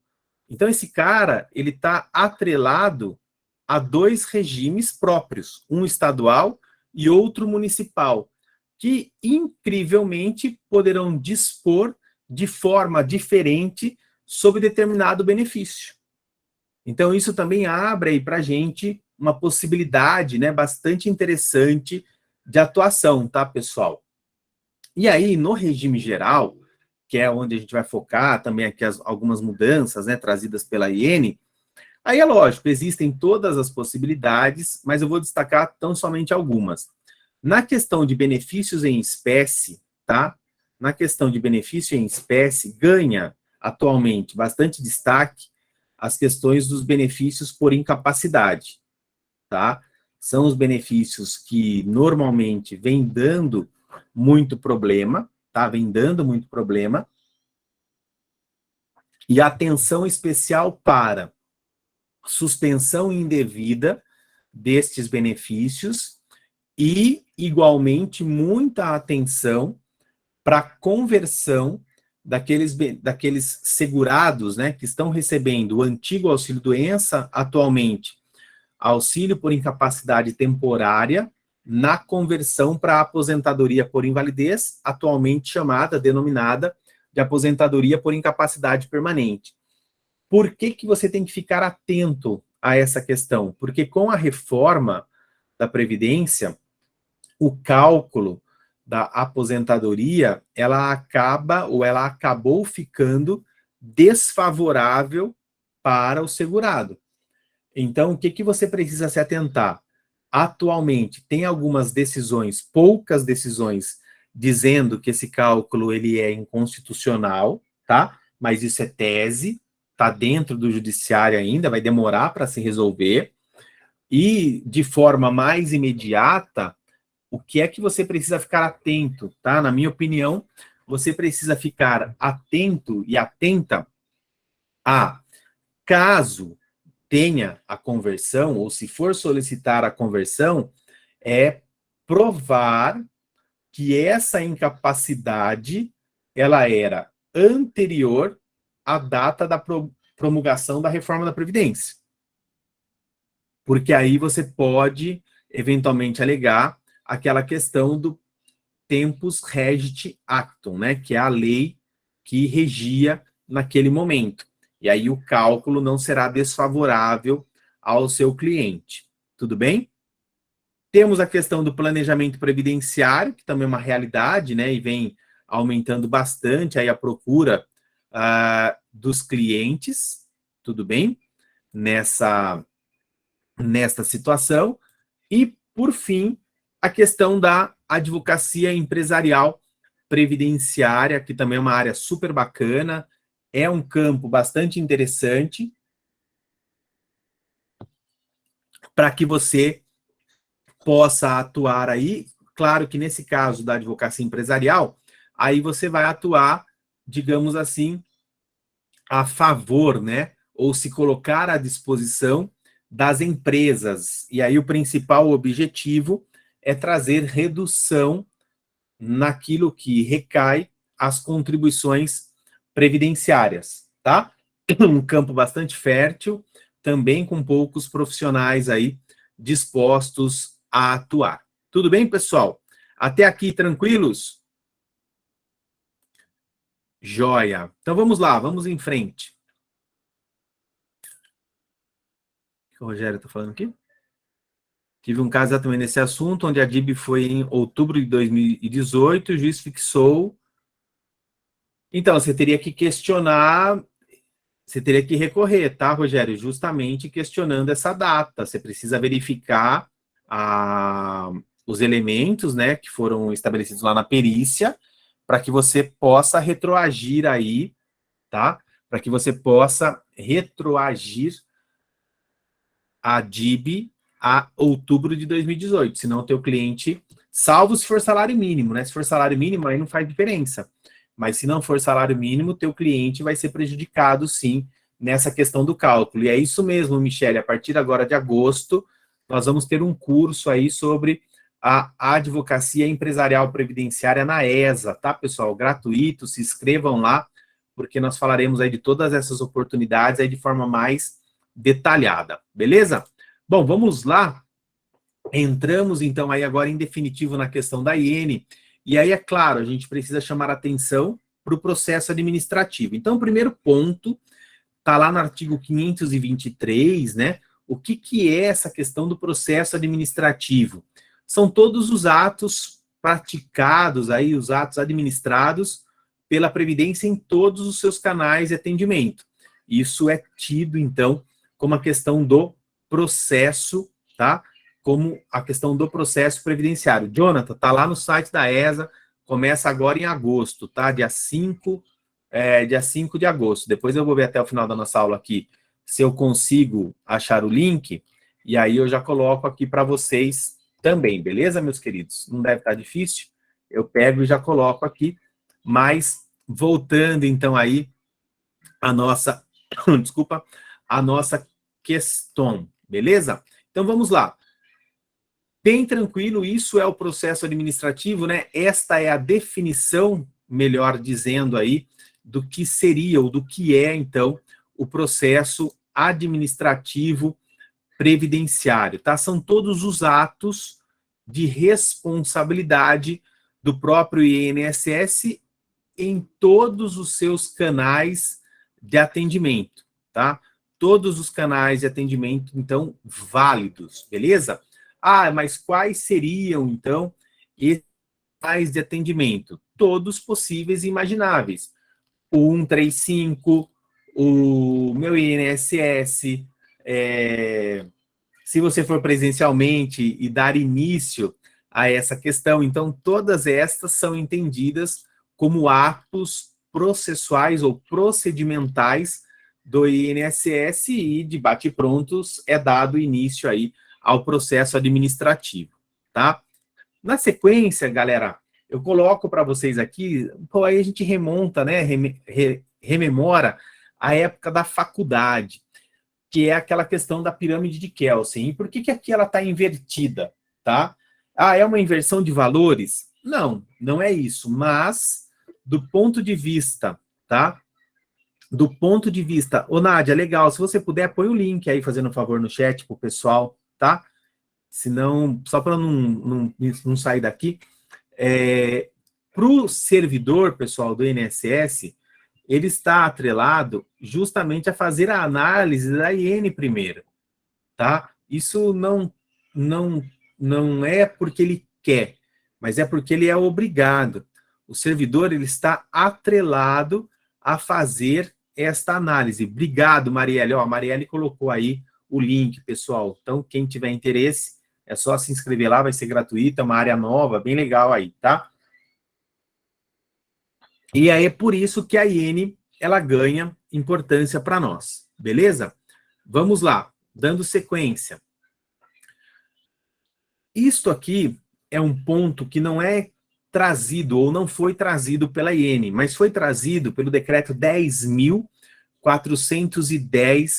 Então, esse cara, ele está atrelado a 2 regimes próprios, um estadual e outro municipal, que, incrivelmente, poderão dispor de forma diferente sobre determinado benefício. Então, isso também abre aí para a gente uma possibilidade, né, bastante interessante de atuação, tá, pessoal? E aí, no regime geral, que é onde a gente vai focar também aqui algumas mudanças, né, trazidas pela IN, aí é lógico, existem todas as possibilidades, mas eu vou destacar tão somente algumas. Na questão de benefícios em espécie, tá? Na questão de benefício em espécie, ganha atualmente bastante destaque as questões dos benefícios por incapacidade, tá? São os benefícios que normalmente vêm dando muito problema, tá? Vem dando muito problema. E atenção especial para suspensão indevida destes benefícios e, igualmente, muita atenção para a conversão daqueles segurados, né, que estão recebendo o antigo auxílio-doença, atualmente auxílio por incapacidade temporária, na conversão para a aposentadoria por invalidez, atualmente denominada de aposentadoria por incapacidade permanente. Por que você tem que ficar atento a essa questão? Porque com a reforma da Previdência, o cálculo da aposentadoria, ela acabou ficando desfavorável para o segurado. Então, o que você precisa se atentar? Atualmente, tem algumas decisões, poucas decisões, dizendo que esse cálculo ele é inconstitucional, tá? Mas isso é tese, tá dentro do judiciário ainda, vai demorar para se resolver. E, de forma mais imediata, o que é que você precisa ficar atento, tá? Na minha opinião, você precisa ficar atento e atenta a, caso tenha a conversão, ou se for solicitar a conversão, é provar que essa incapacidade, ela era anterior à data da promulgação da reforma da Previdência. Porque aí você pode, eventualmente, alegar aquela questão do tempus regit actum, né? Que é a lei que regia naquele momento. E aí o cálculo não será desfavorável ao seu cliente. Tudo bem? Temos a questão do planejamento previdenciário, que também é uma realidade, né? E vem aumentando bastante aí a procura dos clientes, tudo bem? Nesta situação. E, por fim, a questão da advocacia empresarial previdenciária, que também é uma área super bacana, é um campo bastante interessante para que você possa atuar aí. Claro que nesse caso da advocacia empresarial, aí você vai atuar, digamos assim, a favor, né? Ou se colocar à disposição das empresas. E aí o principal objetivo é trazer redução naquilo que recai as contribuições previdenciárias, tá? Um campo bastante fértil, também com poucos profissionais aí dispostos a atuar. Tudo bem, pessoal? Até aqui, tranquilos? Joia. Então vamos lá, vamos em frente. O que o Rogério está falando aqui? Tive um caso exatamente nesse assunto, onde a DIB foi em outubro de 2018, o juiz fixou. Então, você teria que questionar, você teria que recorrer, tá, Rogério? Justamente questionando essa data. Você precisa verificar os elementos, né, que foram estabelecidos lá na perícia, para que você possa retroagir aí, tá? Para que você possa retroagir a DIB a outubro de 2018, senão o teu cliente, salvo se for salário mínimo, né? Se for salário mínimo, aí não faz diferença. Mas se não for salário mínimo, o teu cliente vai ser prejudicado, sim, nessa questão do cálculo. E é isso mesmo, Michele, a partir agora de agosto, nós vamos ter um curso aí sobre a advocacia empresarial previdenciária na ESA, tá, pessoal? Gratuito, se inscrevam lá, porque nós falaremos aí de todas essas oportunidades aí de forma mais detalhada, beleza? Bom, vamos lá. Entramos, então, aí agora em definitivo na questão da IN. E aí, é claro, a gente precisa chamar atenção para o processo administrativo. Então, o primeiro ponto está lá no artigo 523, né? O que é essa questão do processo administrativo? São todos os atos praticados, aí, os atos administrados pela Previdência em todos os seus canais de atendimento. Isso é tido, então, como a questão do processo, tá? Como a questão do processo previdenciário. Jonathan, tá lá no site da ESA, começa agora em agosto, tá? Dia 5 de agosto. Depois eu vou ver até o final da nossa aula aqui se eu consigo achar o link, e aí eu já coloco aqui para vocês também, beleza, meus queridos? Não deve estar difícil, eu pego e já coloco aqui, mas voltando então aí a nossa, desculpa, a nossa questão, beleza? Então vamos lá. Bem tranquilo, isso é o processo administrativo, né? Esta é a definição, melhor dizendo aí, do que seria ou do que é, então, o processo administrativo previdenciário, tá? São todos os atos de responsabilidade do próprio INSS em todos os seus canais de atendimento, tá? Todos os canais de atendimento, então, válidos, beleza? Ah, mas quais seriam, então, esses canais de atendimento? Todos possíveis e imagináveis. O 135, o meu INSS, se você for presencialmente e dar início a essa questão, então, todas estas são entendidas como atos processuais ou procedimentais do INSS e de bate-prontos é dado início aí ao processo administrativo, tá? Na sequência, galera, eu coloco para vocês aqui, pô, aí a gente remonta, né, rememora a época da faculdade, que é aquela questão da pirâmide de Kelsen. E por que aqui ela está invertida, tá? Ah, é uma inversão de valores? Não, não é isso, mas do ponto de vista, tá? Do ponto de vista... Ô, Nádia, legal, se você puder, põe o link aí, fazendo um favor no chat pro pessoal, tá? Senão, só para não sair daqui, para o servidor, pessoal, do INSS, ele está atrelado justamente a fazer a análise da IN primeiro, tá? Isso não é porque ele quer, mas é porque ele é obrigado. O servidor, ele está atrelado a fazer esta análise. Obrigado, Marielle. Ó, a Marielle colocou aí o link, pessoal. Então, quem tiver interesse, é só se inscrever lá, vai ser gratuito, é uma área nova, bem legal aí, tá? E aí é por isso que a IN, ela ganha importância para nós, beleza? Vamos lá, dando sequência. Isto aqui é um ponto que não é trazido, ou não foi trazido pela IN, mas foi trazido pelo decreto 10.410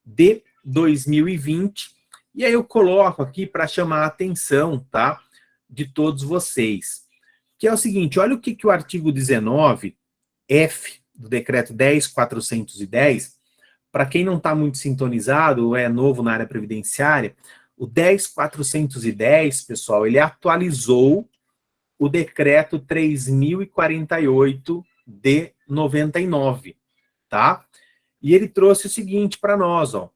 de 2020, e aí eu coloco aqui para chamar a atenção, tá, de todos vocês, que é o seguinte, olha o que o artigo 19, F, do decreto 10.410, para quem não está muito sintonizado, ou é novo na área previdenciária, o 10.410, pessoal, ele atualizou o decreto 3.048 de 99, tá? E ele trouxe o seguinte para nós, ó,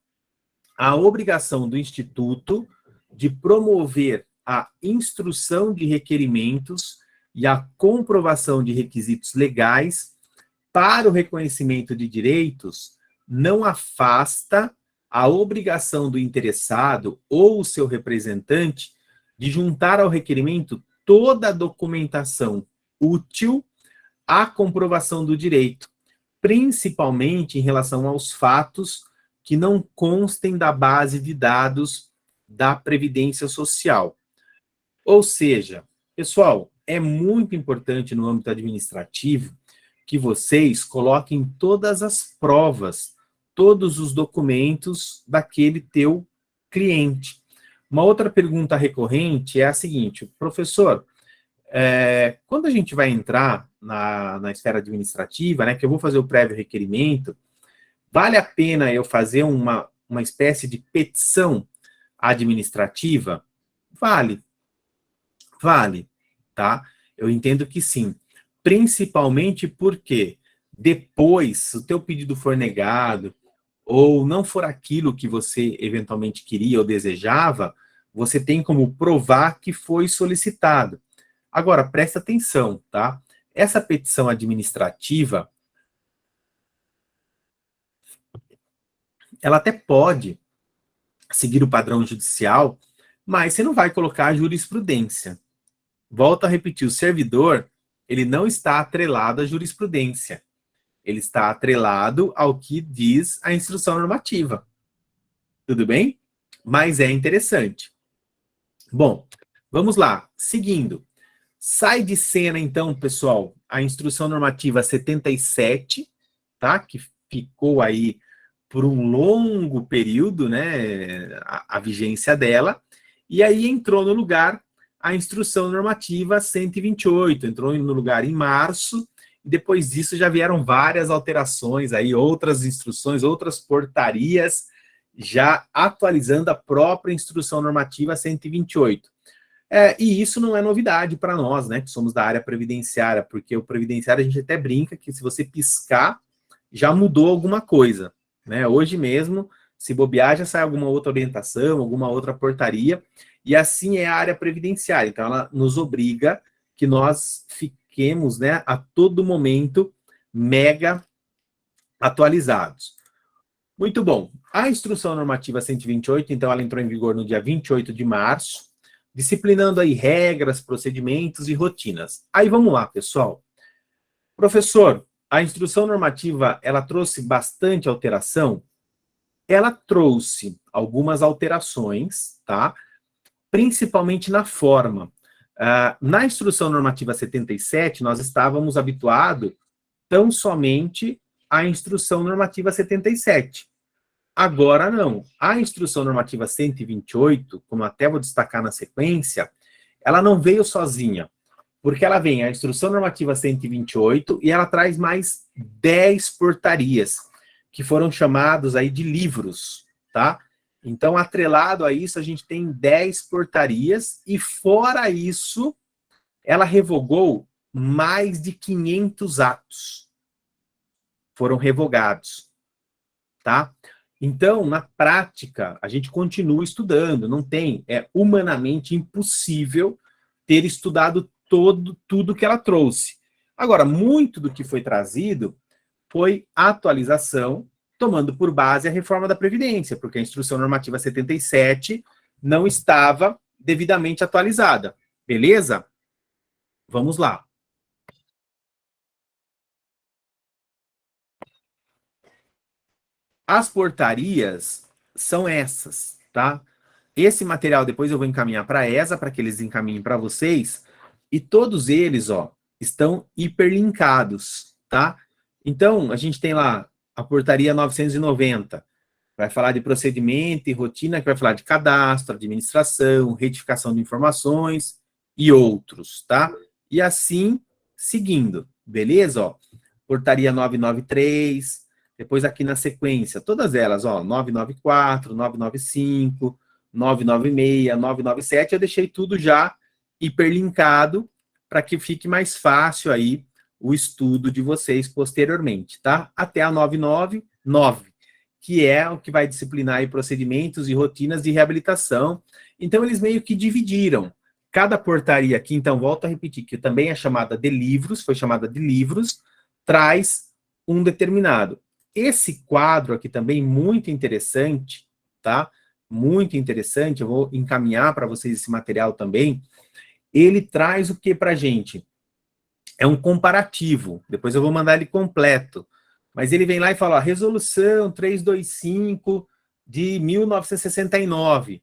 a obrigação do Instituto de promover a instrução de requerimentos e a comprovação de requisitos legais para o reconhecimento de direitos não afasta a obrigação do interessado ou o seu representante de juntar ao requerimento toda a documentação útil à comprovação do direito, principalmente em relação aos fatos que não constem da base de dados da Previdência Social. Ou seja, pessoal, é muito importante no âmbito administrativo que vocês coloquem todas as provas, todos os documentos daquele teu cliente. Uma outra pergunta recorrente é a seguinte, professor, quando a gente vai entrar na esfera administrativa, né, que eu vou fazer o prévio requerimento, vale a pena eu fazer uma espécie de petição administrativa? Vale, tá? Eu entendo que sim, principalmente porque depois, se o teu pedido for negado, ou não for aquilo que você eventualmente queria ou desejava, você tem como provar que foi solicitado. Agora, presta atenção, tá? Essa petição administrativa, ela até pode seguir o padrão judicial, mas você não vai colocar a jurisprudência. Volto a repetir, o servidor, ele não está atrelado à jurisprudência. Ele está atrelado ao que diz a instrução normativa. Tudo bem? Mas é interessante. Bom, vamos lá. Seguindo. Sai de cena, então, pessoal, a instrução normativa 77, tá? Que ficou aí por um longo período, né? A vigência dela. E aí entrou no lugar a instrução normativa 128. Entrou no lugar em março. Depois disso já vieram várias alterações aí, outras instruções, outras portarias, já atualizando a própria instrução normativa 128. E isso não é novidade para nós, né, que somos da área previdenciária, porque o previdenciário a gente até brinca que se você piscar, já mudou alguma coisa, né? Hoje mesmo, se bobear, já sai alguma outra orientação, alguma outra portaria, e assim é a área previdenciária. Então ela nos obriga que nós fiquemos, né, a todo momento mega atualizados. Muito bom. A instrução normativa 128, então, ela entrou em vigor no dia 28 de março, disciplinando aí regras, procedimentos e rotinas. Aí vamos lá, pessoal. Professor, a instrução normativa, ela trouxe bastante alteração? Ela trouxe algumas alterações, tá? Principalmente na forma. Na instrução normativa 77, nós estávamos habituados tão somente à instrução normativa 77. Agora não. A instrução normativa 128, como até vou destacar na sequência, ela não veio sozinha, porque ela vem a instrução normativa 128 e ela traz mais 10 portarias, que foram chamados aí de livros, tá? Então, atrelado a isso, a gente tem 10 portarias e, fora isso, ela revogou mais de 500 atos. Foram revogados, tá? Então, na prática, a gente continua estudando, não tem, é humanamente impossível ter estudado tudo que ela trouxe. Agora, muito do que foi trazido foi atualização, tomando por base a reforma da Previdência, porque a Instrução Normativa 77 não estava devidamente atualizada. Beleza? Vamos lá. As portarias são essas, tá? Esse material depois eu vou encaminhar para a ESA, para que eles encaminhem para vocês, e todos eles, ó, estão hiperlinkados, tá? Então, a gente tem lá a portaria 990, vai falar de procedimento e rotina, que vai falar de cadastro, administração, retificação de informações e outros, tá? E assim, seguindo, beleza? Ó, portaria 993, depois aqui na sequência, todas elas, ó, 994, 995, 996, 997, eu deixei tudo já hiperlinkado para que fique mais fácil aí o estudo de vocês posteriormente, tá? Até a 999, que é o que vai disciplinar aí procedimentos e rotinas de reabilitação. Então, eles meio que dividiram. Cada portaria aqui, então, volto a repetir, que também é chamada de livros, foi chamada de livros, traz um determinado. Esse quadro aqui também, muito interessante, tá? Muito interessante, eu vou encaminhar para vocês esse material também. Ele traz o que para a gente? É um comparativo, depois eu vou mandar ele completo. Mas ele vem lá e fala, ó, resolução 325 de 1969.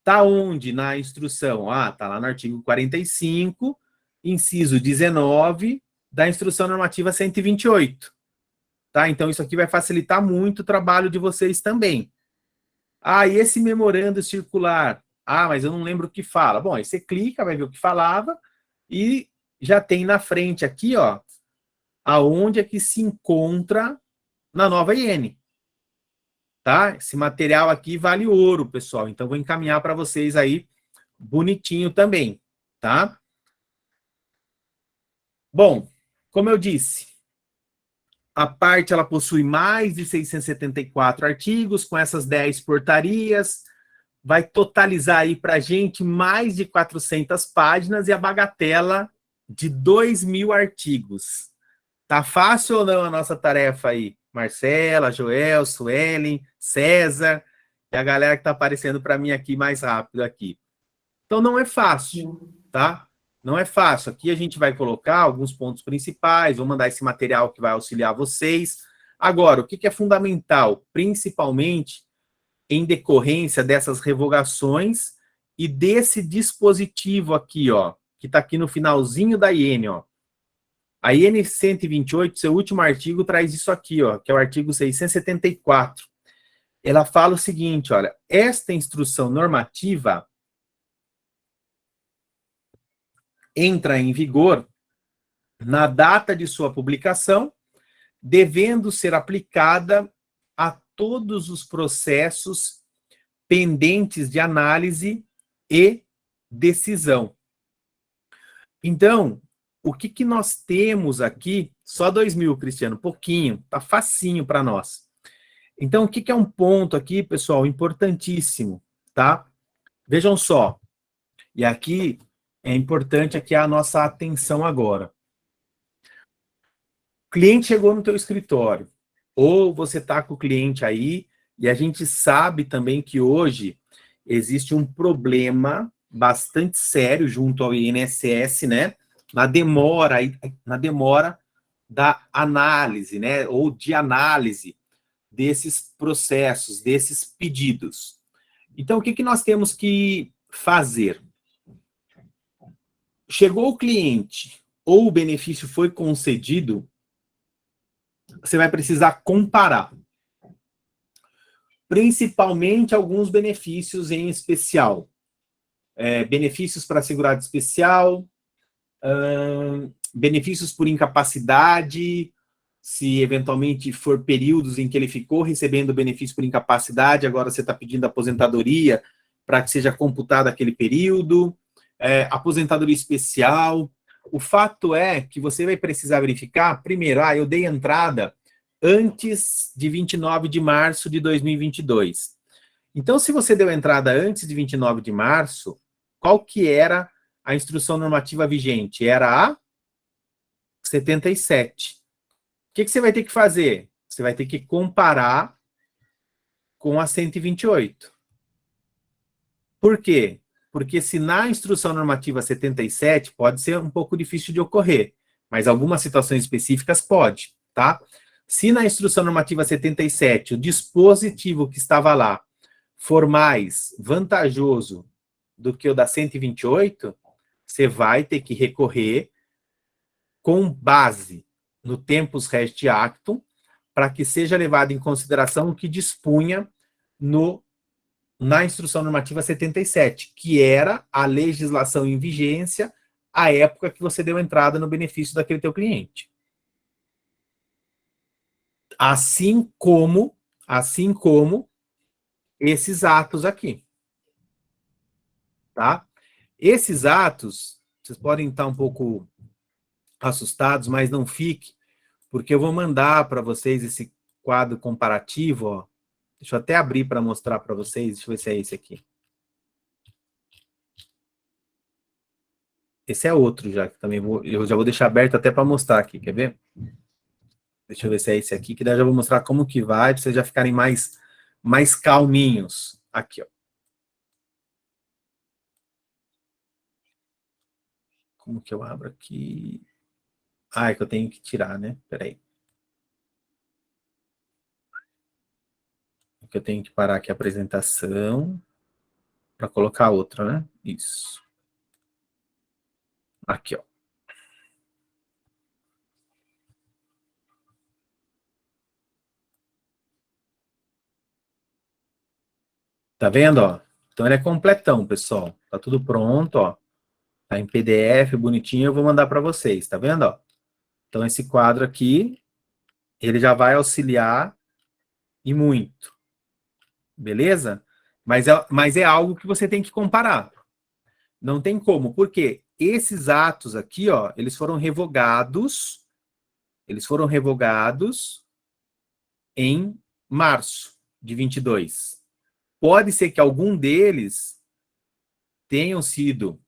Tá onde na instrução? Ah, tá lá no artigo 45, inciso 19, da instrução normativa 128. Tá? Então, isso aqui vai facilitar muito o trabalho de vocês também. Ah, e esse memorando circular? Ah, mas eu não lembro o que fala. Bom, aí você clica, vai ver o que falava, e já tem na frente aqui, ó, aonde é que se encontra na nova IN. Tá? Esse material aqui vale ouro, pessoal. Então, vou encaminhar para vocês aí bonitinho também, tá? Bom, como eu disse, a parte ela possui mais de 674 artigos, com essas 10 portarias, vai totalizar aí para a gente mais de 400 páginas e a bagatela de 2.000 artigos. Tá fácil ou não a nossa tarefa aí? Marcela, Joel, Suelen, César, e a galera que tá aparecendo para mim aqui mais rápido aqui. Então não é fácil, tá? Não é fácil. Aqui a gente vai colocar alguns pontos principais, vou mandar esse material que vai auxiliar vocês. Agora, o que é fundamental? Principalmente em decorrência dessas revogações e desse dispositivo aqui, ó, que está aqui no finalzinho da IN, ó. A IN 128, seu último artigo, traz isso aqui, ó, que é o artigo 674. Ela fala o seguinte, olha, esta instrução normativa entra em vigor na data de sua publicação, devendo ser aplicada a todos os processos pendentes de análise e decisão. Então, o que nós temos aqui? Só 2.000, Cristiano, pouquinho, tá facinho para nós. Então, o que é um ponto aqui, pessoal, importantíssimo, tá? Vejam só, e aqui é importante aqui a nossa atenção agora. O cliente chegou no teu escritório, ou você está com o cliente aí, e a gente sabe também que hoje existe um problema bastante sério junto ao INSS, né? Na demora da análise, né, ou de análise desses processos, desses pedidos. Então, o que nós temos que fazer? Chegou o cliente ou o benefício foi concedido, você vai precisar comparar. Principalmente alguns benefícios em especial. Benefícios para segurado especial, benefícios por incapacidade, se eventualmente for períodos em que ele ficou recebendo benefício por incapacidade, agora você está pedindo aposentadoria para que seja computado aquele período, aposentadoria especial. O fato é que você vai precisar verificar, primeiro, eu dei entrada antes de 29 de março de 2022. Então, se você deu entrada antes de 29 de março, qual que era a instrução normativa vigente? Era a 77. O que você vai ter que fazer? Você vai ter que comparar com a 128. Por quê? Porque se na instrução normativa 77, pode ser um pouco difícil de ocorrer, mas algumas situações específicas pode, tá? Se na instrução normativa 77, o dispositivo que estava lá for mais vantajoso do que o da 128, você vai ter que recorrer com base no tempus regit actum, para que seja levado em consideração o que dispunha na instrução normativa 77, que era a legislação em vigência à época que você deu entrada no benefício daquele teu cliente. Assim como esses atos aqui. Tá? Esses atos, vocês podem estar um pouco assustados, mas não fique, porque eu vou mandar para vocês esse quadro comparativo, ó. Deixa eu até abrir para mostrar para vocês, deixa eu ver se é esse aqui. Esse é outro já, que também eu já vou deixar aberto até para mostrar aqui, quer ver? Deixa eu ver se é esse aqui, que daí eu já vou mostrar como que vai, para vocês já ficarem mais calminhos. Aqui, ó. Como que eu abro aqui? É que eu tenho que tirar, né? Peraí. É que eu tenho que parar aqui a apresentação para colocar outra, né? Isso. Aqui, ó. Tá vendo, ó? Então ele é completão, pessoal. Tá tudo pronto, ó. Tá em PDF, bonitinho, eu vou mandar para vocês, tá vendo, ó? Então esse quadro aqui, ele já vai auxiliar e muito. Beleza? Mas é algo que você tem que comparar. Não tem como, porque esses atos aqui, ó, eles foram revogados em março de 22. Pode ser que algum deles tenham sido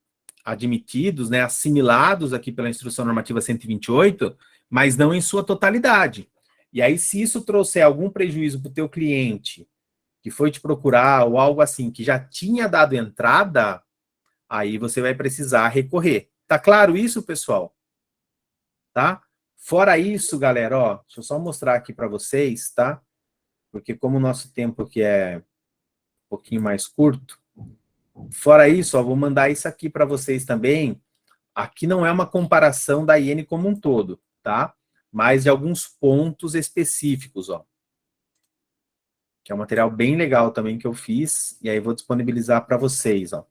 admitidos, né, assimilados aqui pela instrução normativa 128, mas não em sua totalidade. E aí, se isso trouxer algum prejuízo para o teu cliente, que foi te procurar, ou algo assim, que já tinha dado entrada, aí você vai precisar recorrer. Tá claro isso, pessoal? Tá? Fora isso, galera, ó, deixa eu só mostrar aqui para vocês, tá? Porque como o nosso tempo aqui é um pouquinho mais curto, fora isso, ó, vou mandar isso aqui para vocês também. Aqui não é uma comparação da IN como um todo, tá? Mas de alguns pontos específicos, ó. Que é um material bem legal também que eu fiz, e aí vou disponibilizar para vocês, ó.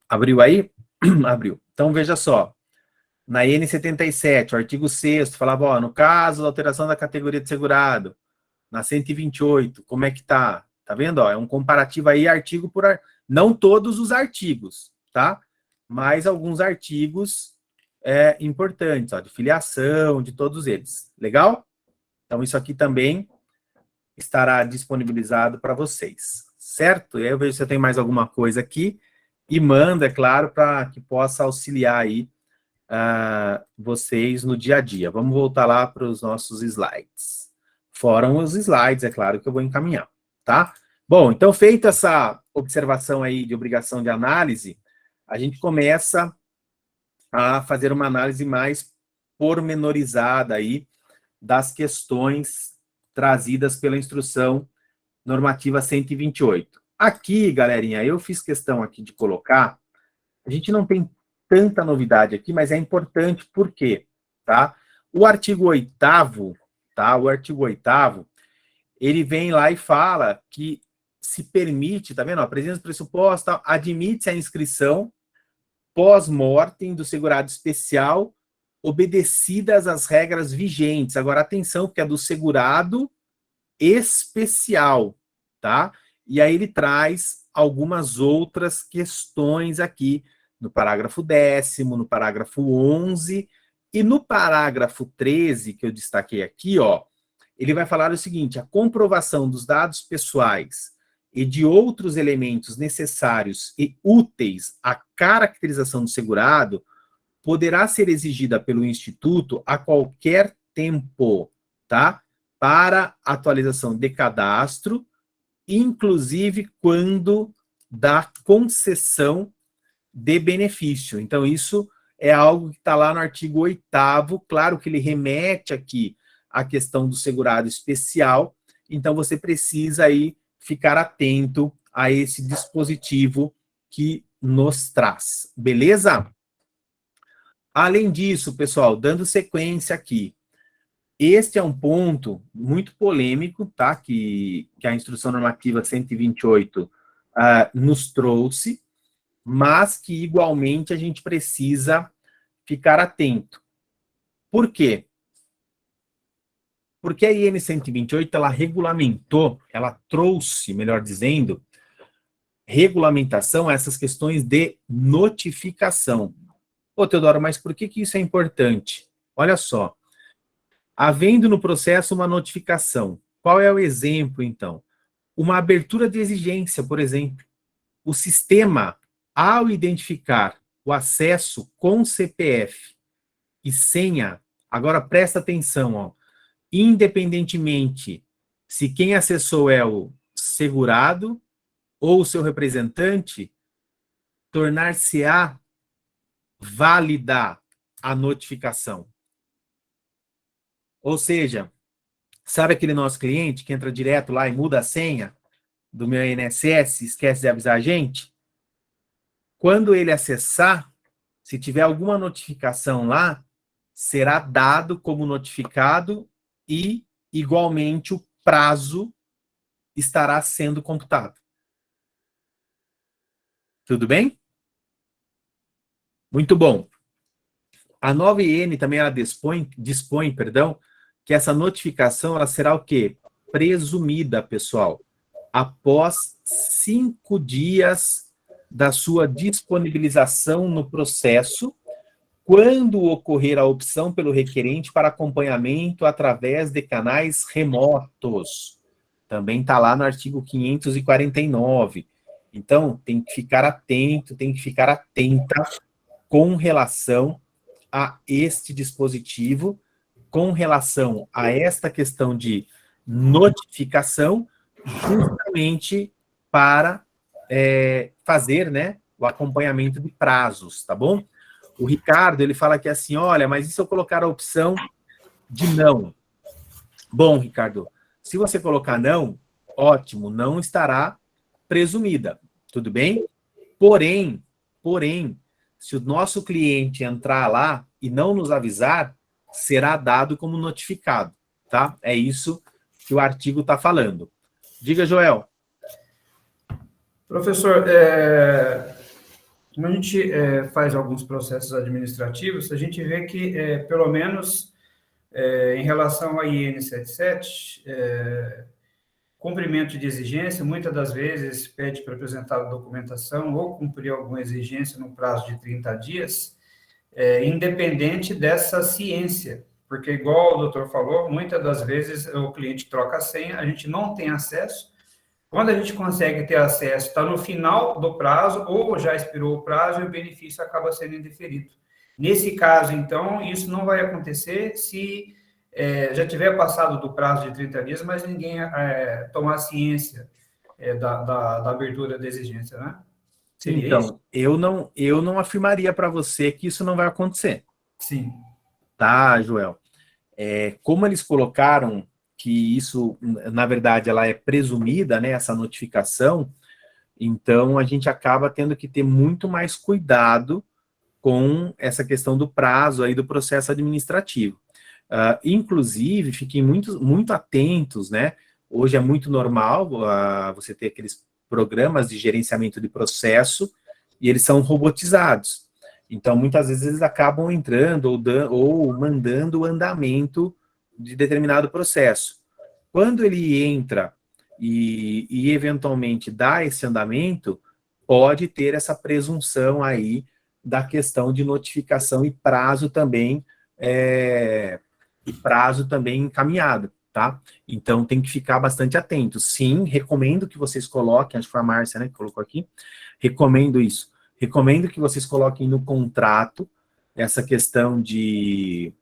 Abriu aí? Abriu. Então, veja só. Na IN 77, o artigo 6º, falava, ó, no caso da alteração da categoria de segurado, na 128, como é que tá? Tá vendo? Ó, é um comparativo aí artigo por artigo. Não todos os artigos, tá? Mas alguns artigos importantes, ó, de filiação, de todos eles. Legal? Então, isso aqui também estará disponibilizado para vocês, certo? E aí eu vejo se eu tenho mais alguma coisa aqui e mando, é claro, para que possa auxiliar aí vocês no dia a dia. Vamos voltar lá para os nossos slides. Foram os slides, é claro, que eu vou encaminhar, tá? Bom, então, feita essa observação aí de obrigação de análise, a gente começa a fazer uma análise mais pormenorizada aí das questões trazidas pela instrução normativa 128. Aqui, galerinha, eu fiz questão aqui de colocar, a gente não tem tanta novidade aqui, mas é importante por quê, tá? O artigo 8º, tá? O artigo 8º, ele vem lá e fala que se permite, tá vendo? A presença pressuposta, admite-se a inscrição pós-mortem do segurado especial, obedecidas as regras vigentes. Agora, atenção, porque é do segurado especial, tá? E aí ele traz algumas outras questões aqui, no parágrafo 10º, no parágrafo 11º, e no parágrafo 13, que eu destaquei aqui, ó, ele vai falar o seguinte: a comprovação dos dados pessoais e de outros elementos necessários e úteis à caracterização do segurado poderá ser exigida pelo Instituto a qualquer tempo, tá? Para atualização de cadastro, inclusive quando da concessão de benefício. Então, isso é algo que está lá no artigo 8º, claro que ele remete aqui à questão do segurado especial, então você precisa aí ficar atento a esse dispositivo que nos traz, beleza? Além disso, pessoal, dando sequência aqui, este é um ponto muito polêmico, tá? Que a Instrução Normativa 128 nos trouxe, mas que igualmente a gente precisa ficar atento. Por quê? Porque a IN 128, ela regulamentou, ela trouxe, melhor dizendo, regulamentação a essas questões de notificação. Ô, Teodoro, mas por que isso é importante? Olha só. Havendo no processo uma notificação, qual é o exemplo, então? Uma abertura de exigência, por exemplo. O sistema, ao identificar o acesso com CPF e senha, agora presta atenção, ó, independentemente se quem acessou é o segurado ou o seu representante, tornar-se-á válida a notificação. Ou seja, sabe aquele nosso cliente que entra direto lá e muda a senha do meu INSS, esquece de avisar a gente? Quando ele acessar, se tiver alguma notificação lá, será dado como notificado e, igualmente, o prazo estará sendo computado. Tudo bem? Muito bom. A nova IN também ela dispõe, que essa notificação ela será o quê? Presumida, pessoal, após 5 dias da sua disponibilização no processo, quando ocorrer a opção pelo requerente para acompanhamento através de canais remotos. Também está lá no artigo 549. Então, tem que ficar atento, tem que ficar atenta com relação a este dispositivo, com relação a esta questão de notificação, justamente para fazer, né, o acompanhamento de prazos, tá bom? O Ricardo, ele fala que assim, olha, mas e se eu colocar a opção de não? Bom, Ricardo, se você colocar não, ótimo, não estará presumida, tudo bem? Porém, se o nosso cliente entrar lá e não nos avisar, será dado como notificado, tá? É isso que o artigo está falando. Diga, Joel. Professor, como a gente faz alguns processos administrativos, a gente vê que, pelo menos, em relação à IN 77, cumprimento de exigência, muitas das vezes pede para apresentar a documentação ou cumprir alguma exigência no prazo de 30 dias, independente dessa ciência, porque, igual o doutor falou, muitas das vezes o cliente troca a senha, a gente não tem acesso. Quando a gente consegue ter acesso, está no final do prazo, ou já expirou o prazo e o benefício acaba sendo indeferido. Nesse caso, então, isso não vai acontecer se já tiver passado do prazo de 30 dias, mas ninguém tomar ciência da abertura da exigência, né? Seria isso? Então, eu não afirmaria para você que isso não vai acontecer. Sim. Tá, Joel? Como eles colocaram que isso, na verdade, ela é presumida, né, essa notificação, então a gente acaba tendo que ter muito mais cuidado com essa questão do prazo aí do processo administrativo. Inclusive, fiquem muito atentos, né? Hoje é muito normal você ter aqueles programas de gerenciamento de processo e eles são robotizados. Então, muitas vezes eles acabam entrando ou mandando o andamento de determinado processo. Quando ele entra e eventualmente dá esse andamento, pode ter essa presunção aí da questão de notificação e prazo também encaminhado, tá? Então tem que ficar bastante atento. Sim, recomendo que vocês coloquem, acho que foi a Márcia, né, que colocou aqui, recomendo isso. Recomendo que vocês coloquem no contrato essa questão de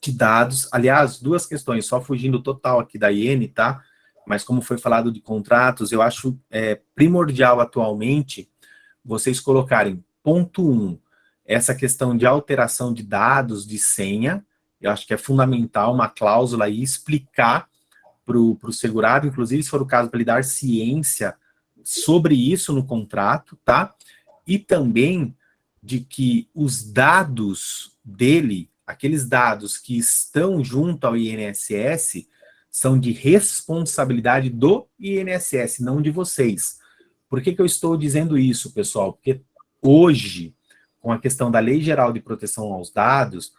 dados. Aliás, duas questões, só fugindo total aqui da IN, tá? Mas como foi falado de contratos, eu acho primordial atualmente vocês colocarem, ponto 1, essa questão de alteração de dados de senha. Eu acho que é fundamental uma cláusula aí explicar para o segurado, inclusive se for o caso para ele dar ciência sobre isso no contrato, tá? E também de que os dados dele, aqueles dados que estão junto ao INSS, são de responsabilidade do INSS, não de vocês. Por que eu estou dizendo isso, pessoal? Porque hoje, com a questão da Lei Geral de Proteção aos Dados,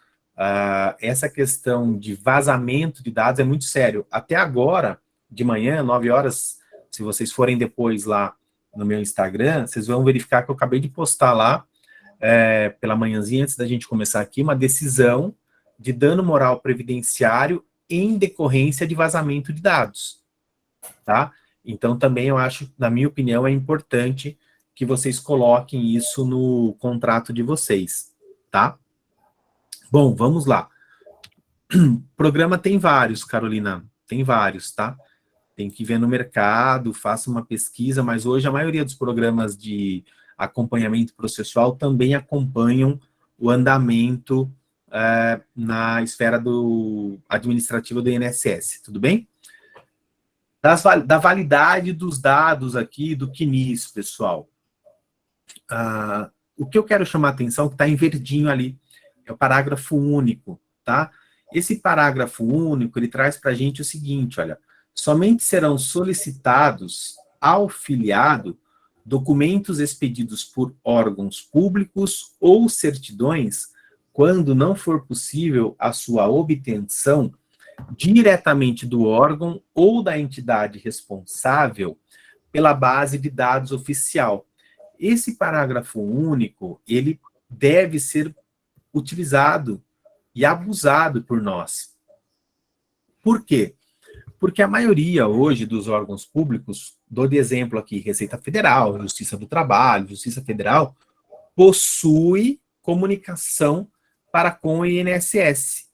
essa questão de vazamento de dados é muito sério. Até agora, de manhã, 9 horas, se vocês forem depois lá no meu Instagram, vocês vão verificar que eu acabei de postar lá, pela manhãzinha, antes da gente começar aqui, uma decisão de dano moral previdenciário em decorrência de vazamento de dados, tá? Então, também eu acho, na minha opinião, é importante que vocês coloquem isso no contrato de vocês, tá? Bom, vamos lá. Programa tem vários, Carolina, tem vários, tá? Tem que ver no mercado, faça uma pesquisa, mas hoje a maioria dos programas de acompanhamento processual também acompanham o andamento na esfera administrativa do INSS, tudo bem? Da validade dos dados aqui do CNIS, pessoal. O que eu quero chamar a atenção, que está em verdinho ali, é o parágrafo único, tá? Esse parágrafo único, ele traz para a gente o seguinte, olha, somente serão solicitados ao filiado documentos expedidos por órgãos públicos ou certidões quando não for possível a sua obtenção diretamente do órgão ou da entidade responsável pela base de dados oficial. Esse parágrafo único, ele deve ser utilizado e abusado por nós. Por quê? Porque a maioria hoje dos órgãos públicos, dou de exemplo aqui, Receita Federal, Justiça do Trabalho, Justiça Federal, possui comunicação para com o INSS.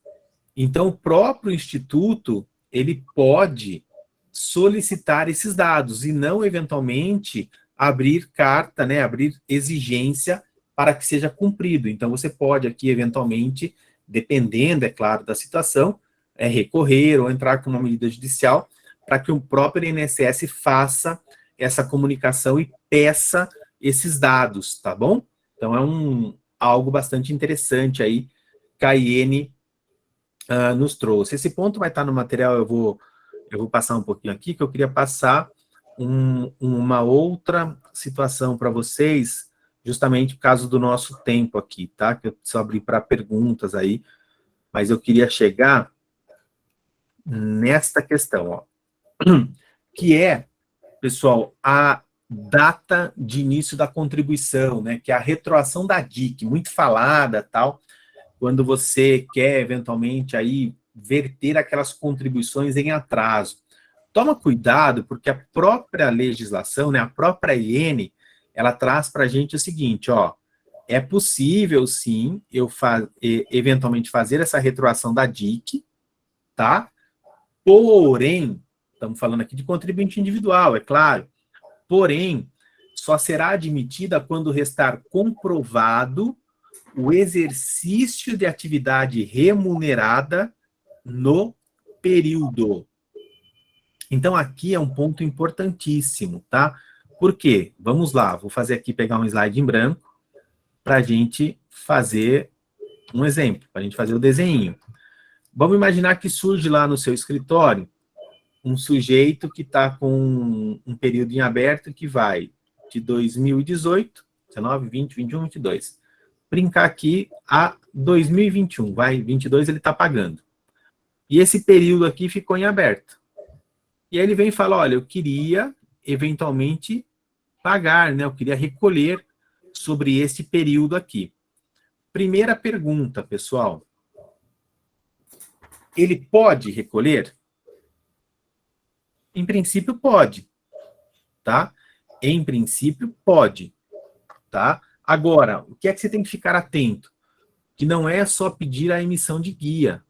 Então, o próprio Instituto, ele pode solicitar esses dados e não, eventualmente, abrir carta, né, abrir exigência para que seja cumprido. Então, você pode aqui, eventualmente, dependendo, é claro, da situação, recorrer ou entrar com uma medida judicial para que o próprio INSS faça essa comunicação e peça esses dados, tá bom? Então, é algo bastante interessante aí que a IN nos trouxe. Esse ponto vai estar no material, eu vou passar um pouquinho aqui, que eu queria passar uma outra situação para vocês, justamente por causa do nosso tempo aqui, tá? Que eu só abri para perguntas aí, mas eu queria chegar nesta questão, ó, que é, pessoal, a data de início da contribuição, né? Que é a retroação da DIC, muito falada, tal, quando você quer, eventualmente, aí, verter aquelas contribuições em atraso. Toma cuidado, porque a própria legislação, né, a própria IN, ela traz para a gente o seguinte, ó, é possível, sim, eu eventualmente fazer essa retroação da DIC, tá? Porém, estamos falando aqui de contribuinte individual, é claro, porém, só será admitida quando restar comprovado o exercício de atividade remunerada no período. Então, aqui é um ponto importantíssimo, tá? Por quê? Vamos lá, vou fazer aqui, pegar um slide em branco, para a gente fazer um exemplo, para a gente fazer o desenho. Vamos imaginar que surge lá no seu escritório um sujeito que está com um período em aberto que vai de 2018, 19, 20, 21, 22. Brincar aqui a 2021, vai, 22 ele está pagando. E esse período aqui ficou em aberto. E aí ele vem e fala, olha, eu queria eventualmente pagar, né? Eu queria recolher sobre esse período aqui. Primeira pergunta, pessoal. Ele pode recolher? Em princípio, pode, tá? Em princípio, pode, tá? Agora, o que é que você tem que ficar atento? Que não é só pedir a emissão de guia.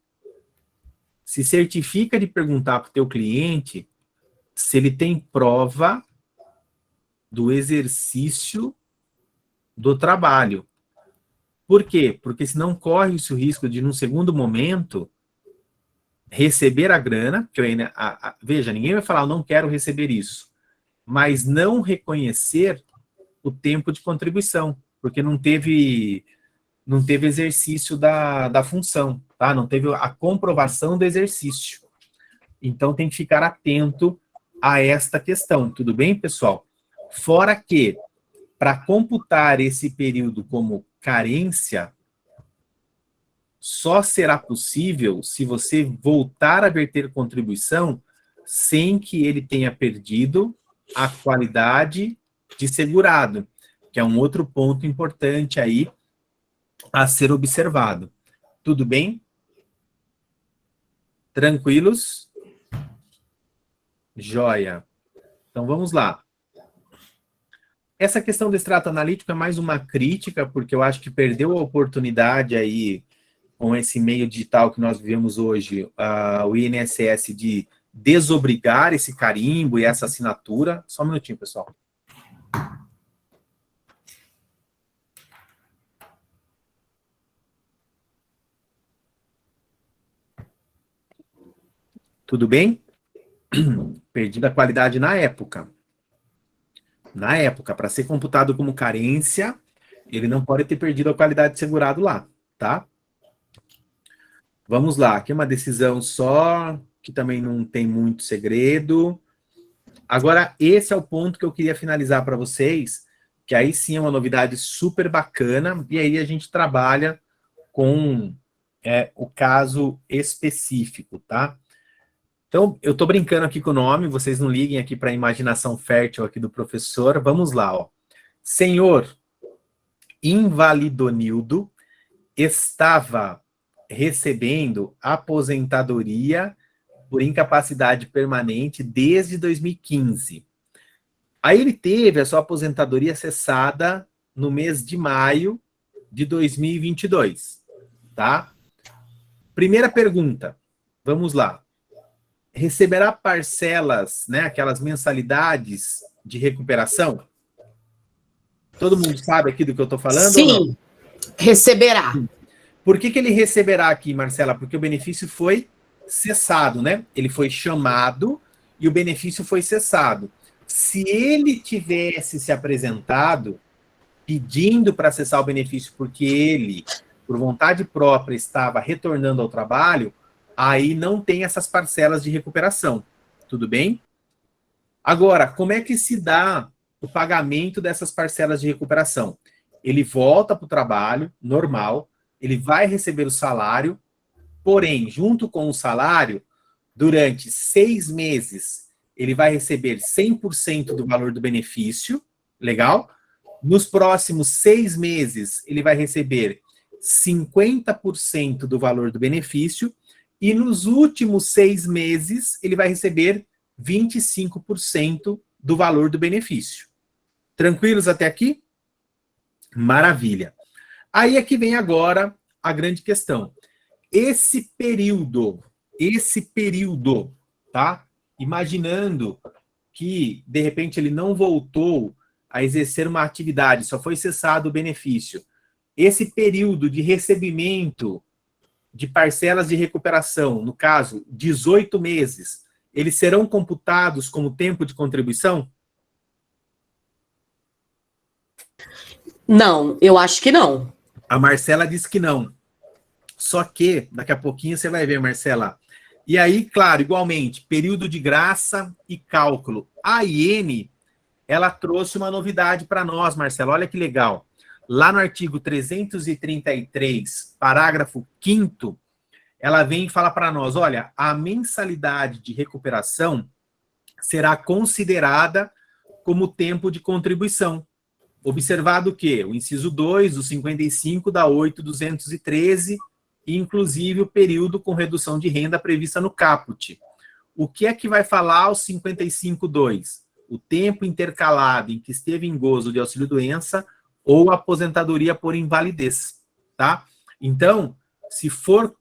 Se certifica de perguntar para o teu cliente se ele tem prova do exercício do trabalho. Por quê? Porque senão corre-se o risco de, num segundo momento, receber a grana, que eu ainda, veja, ninguém vai falar, eu não quero receber isso, mas não reconhecer o tempo de contribuição, porque não teve exercício da função, tá? Não teve a comprovação do exercício. Então, tem que ficar atento a esta questão, tudo bem, pessoal? Fora que, para computar esse período como carência, só será possível se você voltar a verter contribuição sem que ele tenha perdido a qualidade de segurado, que é um outro ponto importante aí a ser observado. Tudo bem? Tranquilos? Joia. Então, vamos lá. Essa questão do extrato analítico é mais uma crítica, porque eu acho que perdeu a oportunidade aí, com esse meio digital que nós vivemos hoje, o INSS de desobrigar esse carimbo e essa assinatura. Só um minutinho, pessoal. Tudo bem? Perdida a qualidade na época. Na época, para ser computado como carência, ele não pode ter perdido a qualidade de segurado lá, tá? Vamos lá, aqui é uma decisão só, que também não tem muito segredo. Agora, esse é o ponto que eu queria finalizar para vocês, que aí sim é uma novidade super bacana, e aí a gente trabalha com o caso específico, tá? Então, eu estou brincando aqui com o nome, vocês não liguem aqui para a imaginação fértil aqui do professor. Vamos lá, ó. Senhor Invalidonildo estava recebendo aposentadoria por incapacidade permanente desde 2015. Aí ele teve a sua aposentadoria cessada no mês de maio de 2022, tá? Primeira pergunta, vamos lá. Receberá parcelas, né, aquelas mensalidades de recuperação? Todo mundo sabe aqui do que eu estou falando? Sim, receberá. Por que ele receberá aqui, Marcela? Porque o benefício foi cessado, né? Ele foi chamado e o benefício foi cessado. Se ele tivesse se apresentado pedindo para cessar o benefício porque ele, por vontade própria, estava retornando ao trabalho, aí não tem essas parcelas de recuperação, tudo bem? Agora, como é que se dá o pagamento dessas parcelas de recuperação? Ele volta para o trabalho, normal, ele vai receber o salário, porém, junto com o salário, durante 6 meses, ele vai receber 100% do valor do benefício, legal? Nos próximos 6 meses, ele vai receber 50% do valor do benefício, e nos últimos 6 meses, ele vai receber 25% do valor do benefício. Tranquilos até aqui? Maravilha. Aí é que vem agora a grande questão. Esse período, tá? Imaginando que, de repente, ele não voltou a exercer uma atividade, só foi cessado o benefício, esse período de recebimento de parcelas de recuperação, no caso, 18 meses, eles serão computados como tempo de contribuição? Não, eu acho que não. A Marcela disse que não. Só que, daqui a pouquinho você vai ver, Marcela. E aí, claro, igualmente, período de graça e cálculo. A IN, ela trouxe uma novidade para nós, Marcela. Olha que legal. Lá no artigo 333, parágrafo 5º, ela vem e fala para nós, olha, a mensalidade de recuperação será considerada como tempo de contribuição. Observado o quê? O inciso 2 do 55 da 8.213, e inclusive o período com redução de renda prevista no caput. O que é que vai falar o 55.2? O tempo intercalado em que esteve em gozo de auxílio-doença ou aposentadoria por invalidez, tá? Então, se for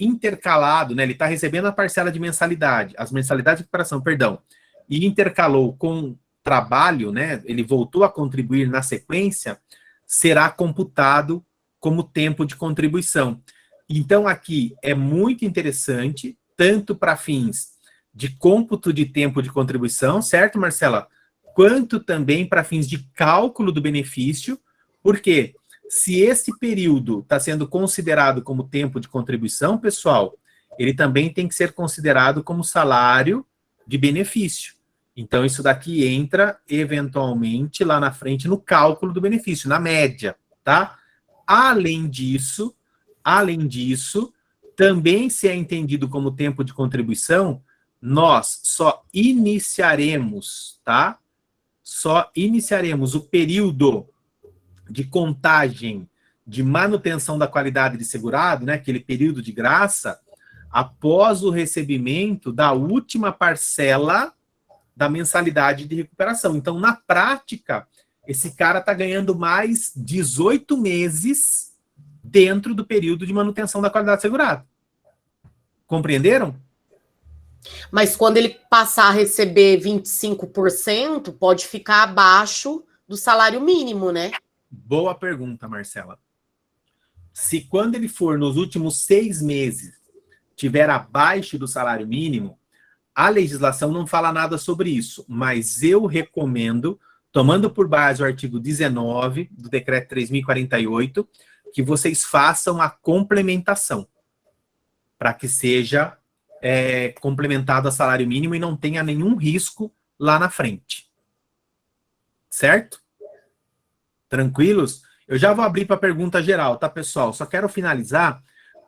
intercalado, né, ele está recebendo a parcela de mensalidade, as mensalidades de recuperação, perdão, e intercalou com trabalho, né, ele voltou a contribuir na sequência, será computado como tempo de contribuição. Então, aqui é muito interessante, tanto para fins de cômputo de tempo de contribuição, certo, Marcela? Quanto também para fins de cálculo do benefício, porque se esse período está sendo considerado como tempo de contribuição, pessoal, ele também tem que ser considerado como salário de benefício. Então, isso daqui entra, eventualmente, lá na frente, no cálculo do benefício, na média, tá? Além disso, também se é entendido como tempo de contribuição, nós só iniciaremos, tá? Só iniciaremos o período de contagem de manutenção da qualidade de segurado, né, aquele período de graça, após o recebimento da última parcela da mensalidade de recuperação. Então, na prática, esse cara está ganhando mais 18 meses dentro do período de manutenção da qualidade segurada. Compreenderam? Mas quando ele passar a receber 25%, pode ficar abaixo do salário mínimo, né? Boa pergunta, Marcela. Se quando ele for nos últimos 6 meses tiver abaixo do salário mínimo, a legislação não fala nada sobre isso, mas eu recomendo, tomando por base o artigo 19 do decreto 3.048, que vocês façam a complementação, para que seja complementado a salário mínimo e não tenha nenhum risco lá na frente. Certo? Tranquilos? Eu já vou abrir para a pergunta geral, tá, pessoal? Só quero finalizar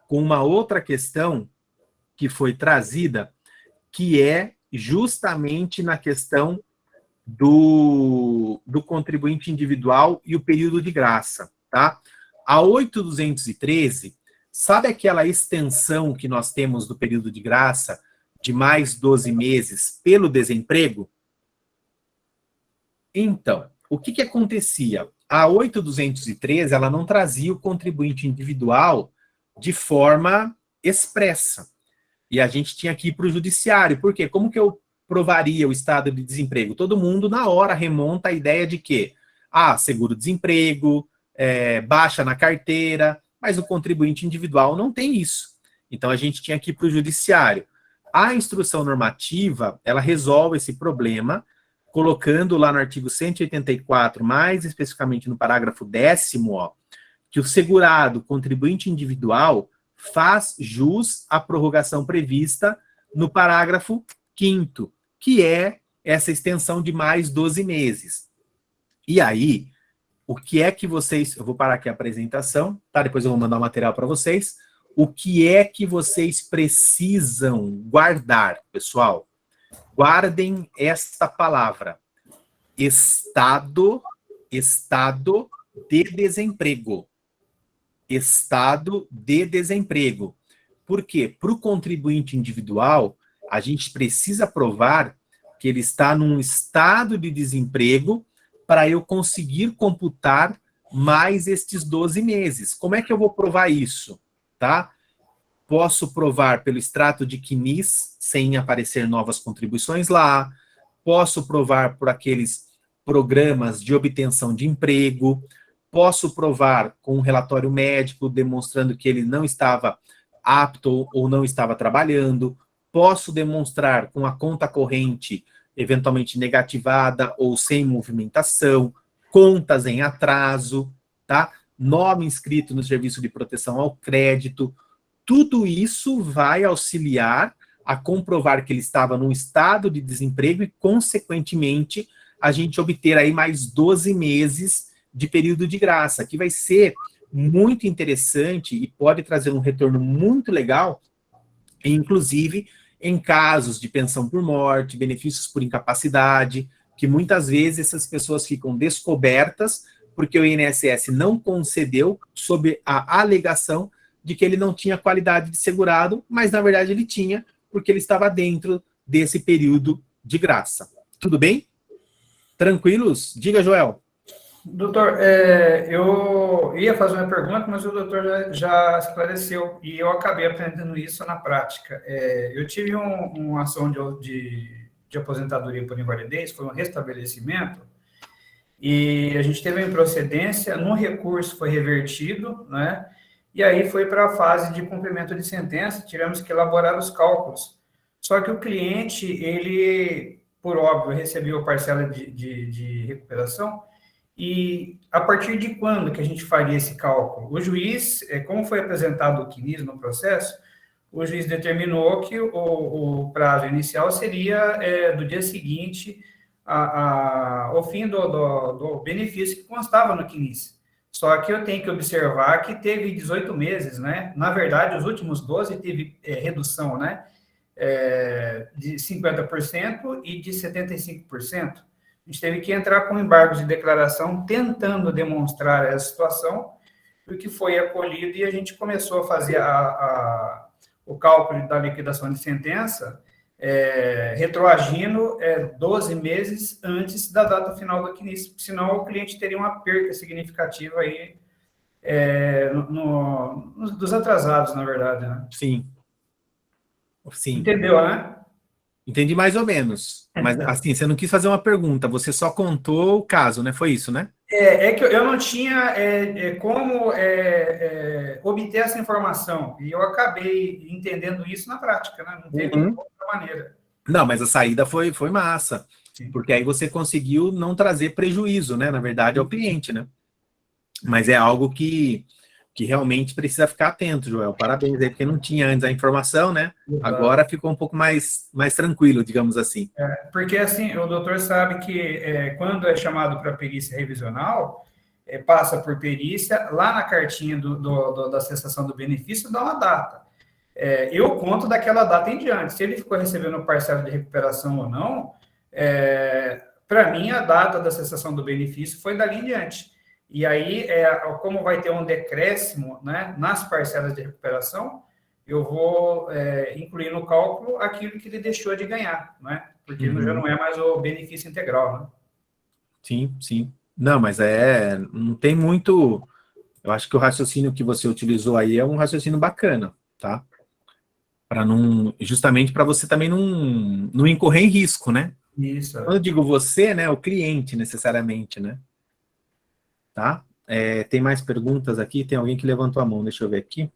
com uma outra questão que foi trazida, que é justamente na questão do contribuinte individual e o período de graça, tá? A 8.213, sabe aquela extensão que nós temos do período de graça de mais 12 meses pelo desemprego? Então, o que acontecia? A 8.213, ela não trazia o contribuinte individual de forma expressa. E a gente tinha que ir para o judiciário. Por quê? Como que eu provaria o estado de desemprego? Todo mundo, na hora, remonta a ideia de que, seguro-desemprego, baixa na carteira, mas o contribuinte individual não tem isso. Então, a gente tinha que ir para o judiciário. A instrução normativa, ela resolve esse problema, colocando lá no artigo 184, mais especificamente no parágrafo 10º, que o segurado contribuinte individual faz jus à prorrogação prevista no parágrafo 5º, que é essa extensão de mais 12 meses. E aí, o que é que vocês... Eu vou parar aqui a apresentação, tá? Depois eu vou mandar o material para vocês. O que é que vocês precisam guardar, pessoal? Guardem esta palavra. Estado de desemprego. Estado de desemprego. Por quê? Para o contribuinte individual, a gente precisa provar que ele está num estado de desemprego para eu conseguir computar mais estes 12 meses. Como é que eu vou provar isso? Tá? Posso provar pelo extrato de CNIS, sem aparecer novas contribuições lá. Posso provar por aqueles programas de obtenção de emprego, posso provar com um relatório médico demonstrando que ele não estava apto ou não estava trabalhando, posso demonstrar com a conta corrente eventualmente negativada ou sem movimentação, contas em atraso, tá? Nome inscrito no serviço de proteção ao crédito. Tudo isso vai auxiliar a comprovar que ele estava num estado de desemprego e, consequentemente, a gente obter aí mais 12 meses de período de graça, que vai ser muito interessante e pode trazer um retorno muito legal, inclusive em casos de pensão por morte, benefícios por incapacidade, que muitas vezes essas pessoas ficam descobertas porque o INSS não concedeu sob a alegação de que ele não tinha qualidade de segurado, mas na verdade ele tinha, porque ele estava dentro desse período de graça. Tudo bem? Tranquilos? Diga, Joel. Doutor, eu ia fazer uma pergunta, mas o doutor já esclareceu, e eu acabei aprendendo isso na prática. Eu tive uma ação de aposentadoria por invalidez, foi um restabelecimento, e a gente teve uma improcedência, no recurso foi revertido, né? E aí foi para a fase de cumprimento de sentença, tivemos que elaborar os cálculos. Só que o cliente, ele, por óbvio, recebeu a parcela de recuperação. E a partir de quando que a gente faria esse cálculo? O juiz, como foi apresentado o CNIS no processo, o juiz determinou que o prazo inicial seria do dia seguinte ao fim do benefício que constava no CNIS. Só que eu tenho que observar que teve 18 meses, né? Na verdade, os últimos 12 teve redução, né? De 50% e de 75%. A gente teve que entrar com embargos de declaração tentando demonstrar essa situação, o que foi acolhido e a gente começou a fazer o cálculo da liquidação de sentença retroagindo 12 meses antes da data final do CNIS, senão o cliente teria uma perda significativa aí dos atrasados, na verdade, né? Sim. Sim. Entendeu, né? Entendi mais ou menos. Mas, assim, você não quis fazer uma pergunta, você só contou o caso, né? Foi isso, né? Que eu não tinha como obter essa informação, e eu acabei entendendo isso na prática, né? Não teve outra maneira. Não, mas a saída foi massa, Sim. porque aí você conseguiu não trazer prejuízo, né? Na verdade, ao cliente, né? Mas é algo que realmente precisa ficar atento, Joel. Parabéns aí, porque não tinha antes a informação, né? Agora ficou um pouco mais tranquilo, digamos assim. Porque, assim, o doutor sabe que quando é chamado para perícia revisional, passa por perícia, lá na cartinha da cessação do benefício dá uma data. Eu conto daquela data em diante. Se ele ficou recebendo parcela de recuperação ou não, para mim, a data da cessação do benefício foi dali em diante. E aí, como vai ter um decréscimo, né, nas parcelas de recuperação, eu vou incluir no cálculo aquilo que ele deixou de ganhar, né? Porque já não é mais o benefício integral, né? Sim, sim. Não, mas não tem muito... Eu acho que o raciocínio que você utilizou aí é um raciocínio bacana, tá? Justamente para você também não incorrer em risco, né? Isso. Quando eu digo você, né, o cliente necessariamente, né? Tá? Tem mais perguntas aqui? Tem alguém que levantou a mão, deixa eu ver aqui.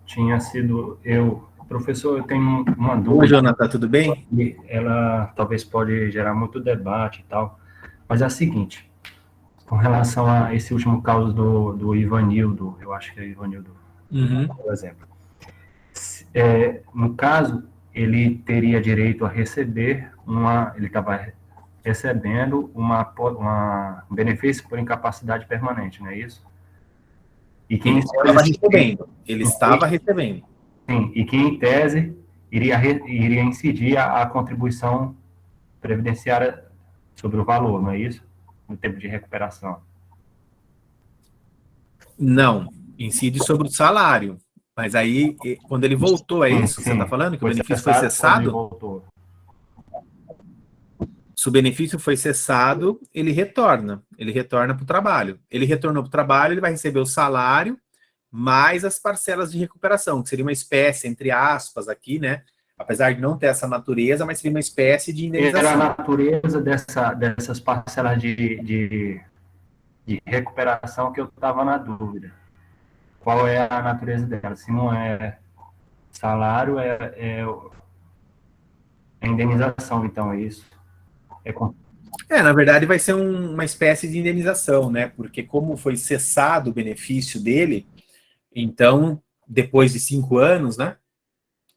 Tinha sido eu. Professor, eu tenho uma dúvida. Oi, Jonathan, tudo bem? Ela talvez pode gerar muito debate e tal, mas é a seguinte, com relação a esse último caso do Ivanildo, eu acho que é Ivanildo, por exemplo. No caso, ele teria direito a receber ele estava recebendo um benefício por incapacidade permanente, não é isso? E quem ele estava recebendo. Sim, e que em tese iria incidir a contribuição previdenciária sobre o valor, não é isso? No tempo de recuperação. Não, incide sobre o salário. Mas aí, quando ele voltou, é isso que você está falando? Que o benefício foi cessado? Se o benefício foi cessado, ele retorna para o trabalho. Ele retornou para o trabalho, ele vai receber o salário mais as parcelas de recuperação, que seria uma espécie, entre aspas, aqui, né? Apesar de não ter essa natureza, mas seria uma espécie de Era a indenização. natureza dessas parcelas de recuperação que eu estava na dúvida. Qual é a natureza dela? Se não é salário, é indenização, então, é isso? Na verdade vai ser uma espécie de indenização, né? Porque como foi cessado o benefício dele, então, depois de 5 anos, né?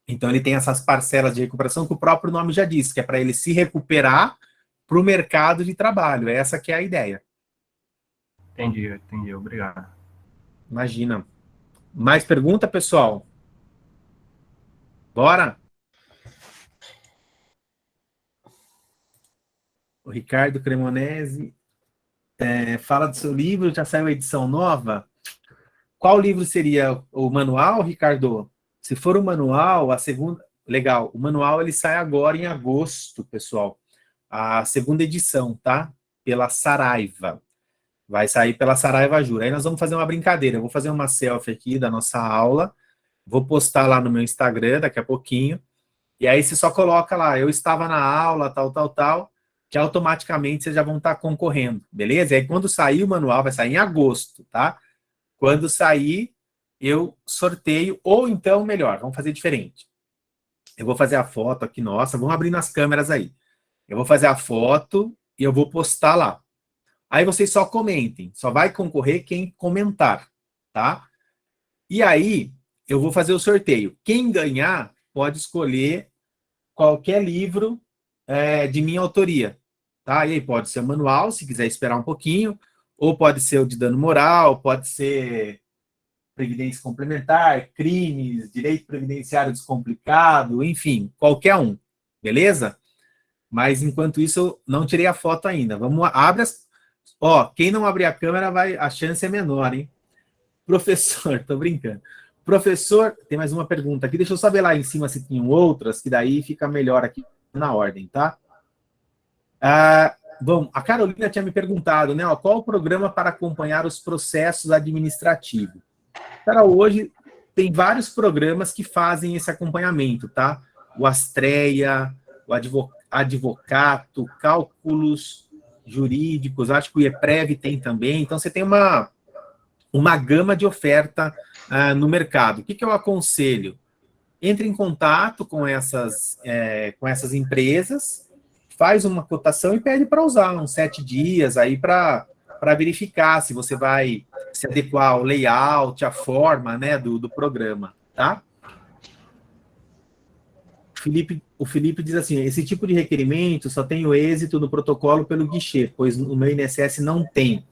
Então ele tem essas parcelas de recuperação que o próprio nome já diz, que é para ele se recuperar para o mercado de trabalho. Essa que é a ideia. Entendi, obrigado. Imagina. Mais pergunta, pessoal? Bora? O Ricardo Cremonese fala do seu livro, já saiu a edição nova? Qual livro seria o manual, Ricardo? Se for o manual, a segunda... Legal, o manual ele sai agora em agosto, pessoal. A segunda edição, tá? Pela Saraiva. Vai sair pela Saraiva Jura. Aí nós vamos fazer uma brincadeira. Eu vou fazer uma selfie aqui da nossa aula. Vou postar lá no meu Instagram daqui a pouquinho. E aí você só coloca lá, eu estava na aula, tal, que automaticamente vocês já vão estar concorrendo, beleza? E aí quando sair o manual, vai sair em agosto, tá? Quando sair, eu sorteio, ou então, melhor, vamos fazer diferente. Eu vou fazer a foto aqui, nossa, vamos abrir nas câmeras aí. Eu vou fazer a foto e eu vou postar lá. Aí vocês só comentem, só vai concorrer quem comentar, tá? E aí, eu vou fazer o sorteio. Quem ganhar pode escolher qualquer livro de minha autoria, tá? E aí pode ser o manual, se quiser esperar um pouquinho, ou pode ser o de dano moral, pode ser previdência complementar, crimes, direito previdenciário descomplicado, enfim, qualquer um, beleza? Mas enquanto isso eu não tirei a foto ainda. Vamos, abre as... Ó, quem não abrir a câmera, a chance é menor, hein? Professor, tô brincando. Professor, tem mais uma pergunta aqui, deixa eu saber lá em cima se tinham outras, que daí fica melhor aqui na ordem, tá? Bom, a Carolina tinha me perguntado, né, ó, qual o programa para acompanhar os processos administrativos? Cara, hoje tem vários programas que fazem esse acompanhamento, tá? O Astreia, o Advocato, Cálculos Jurídicos, acho que o IEPREV tem também, então você tem uma gama de oferta no mercado. O que eu aconselho? Entre em contato com essas empresas, faz uma cotação e pede para usar uns 7 dias aí para verificar se você vai se adequar ao layout, à forma, né, do programa, tá? O Felipe diz assim, esse tipo de requerimento só tem o êxito do protocolo pelo guichê, pois o meu INSS não tem.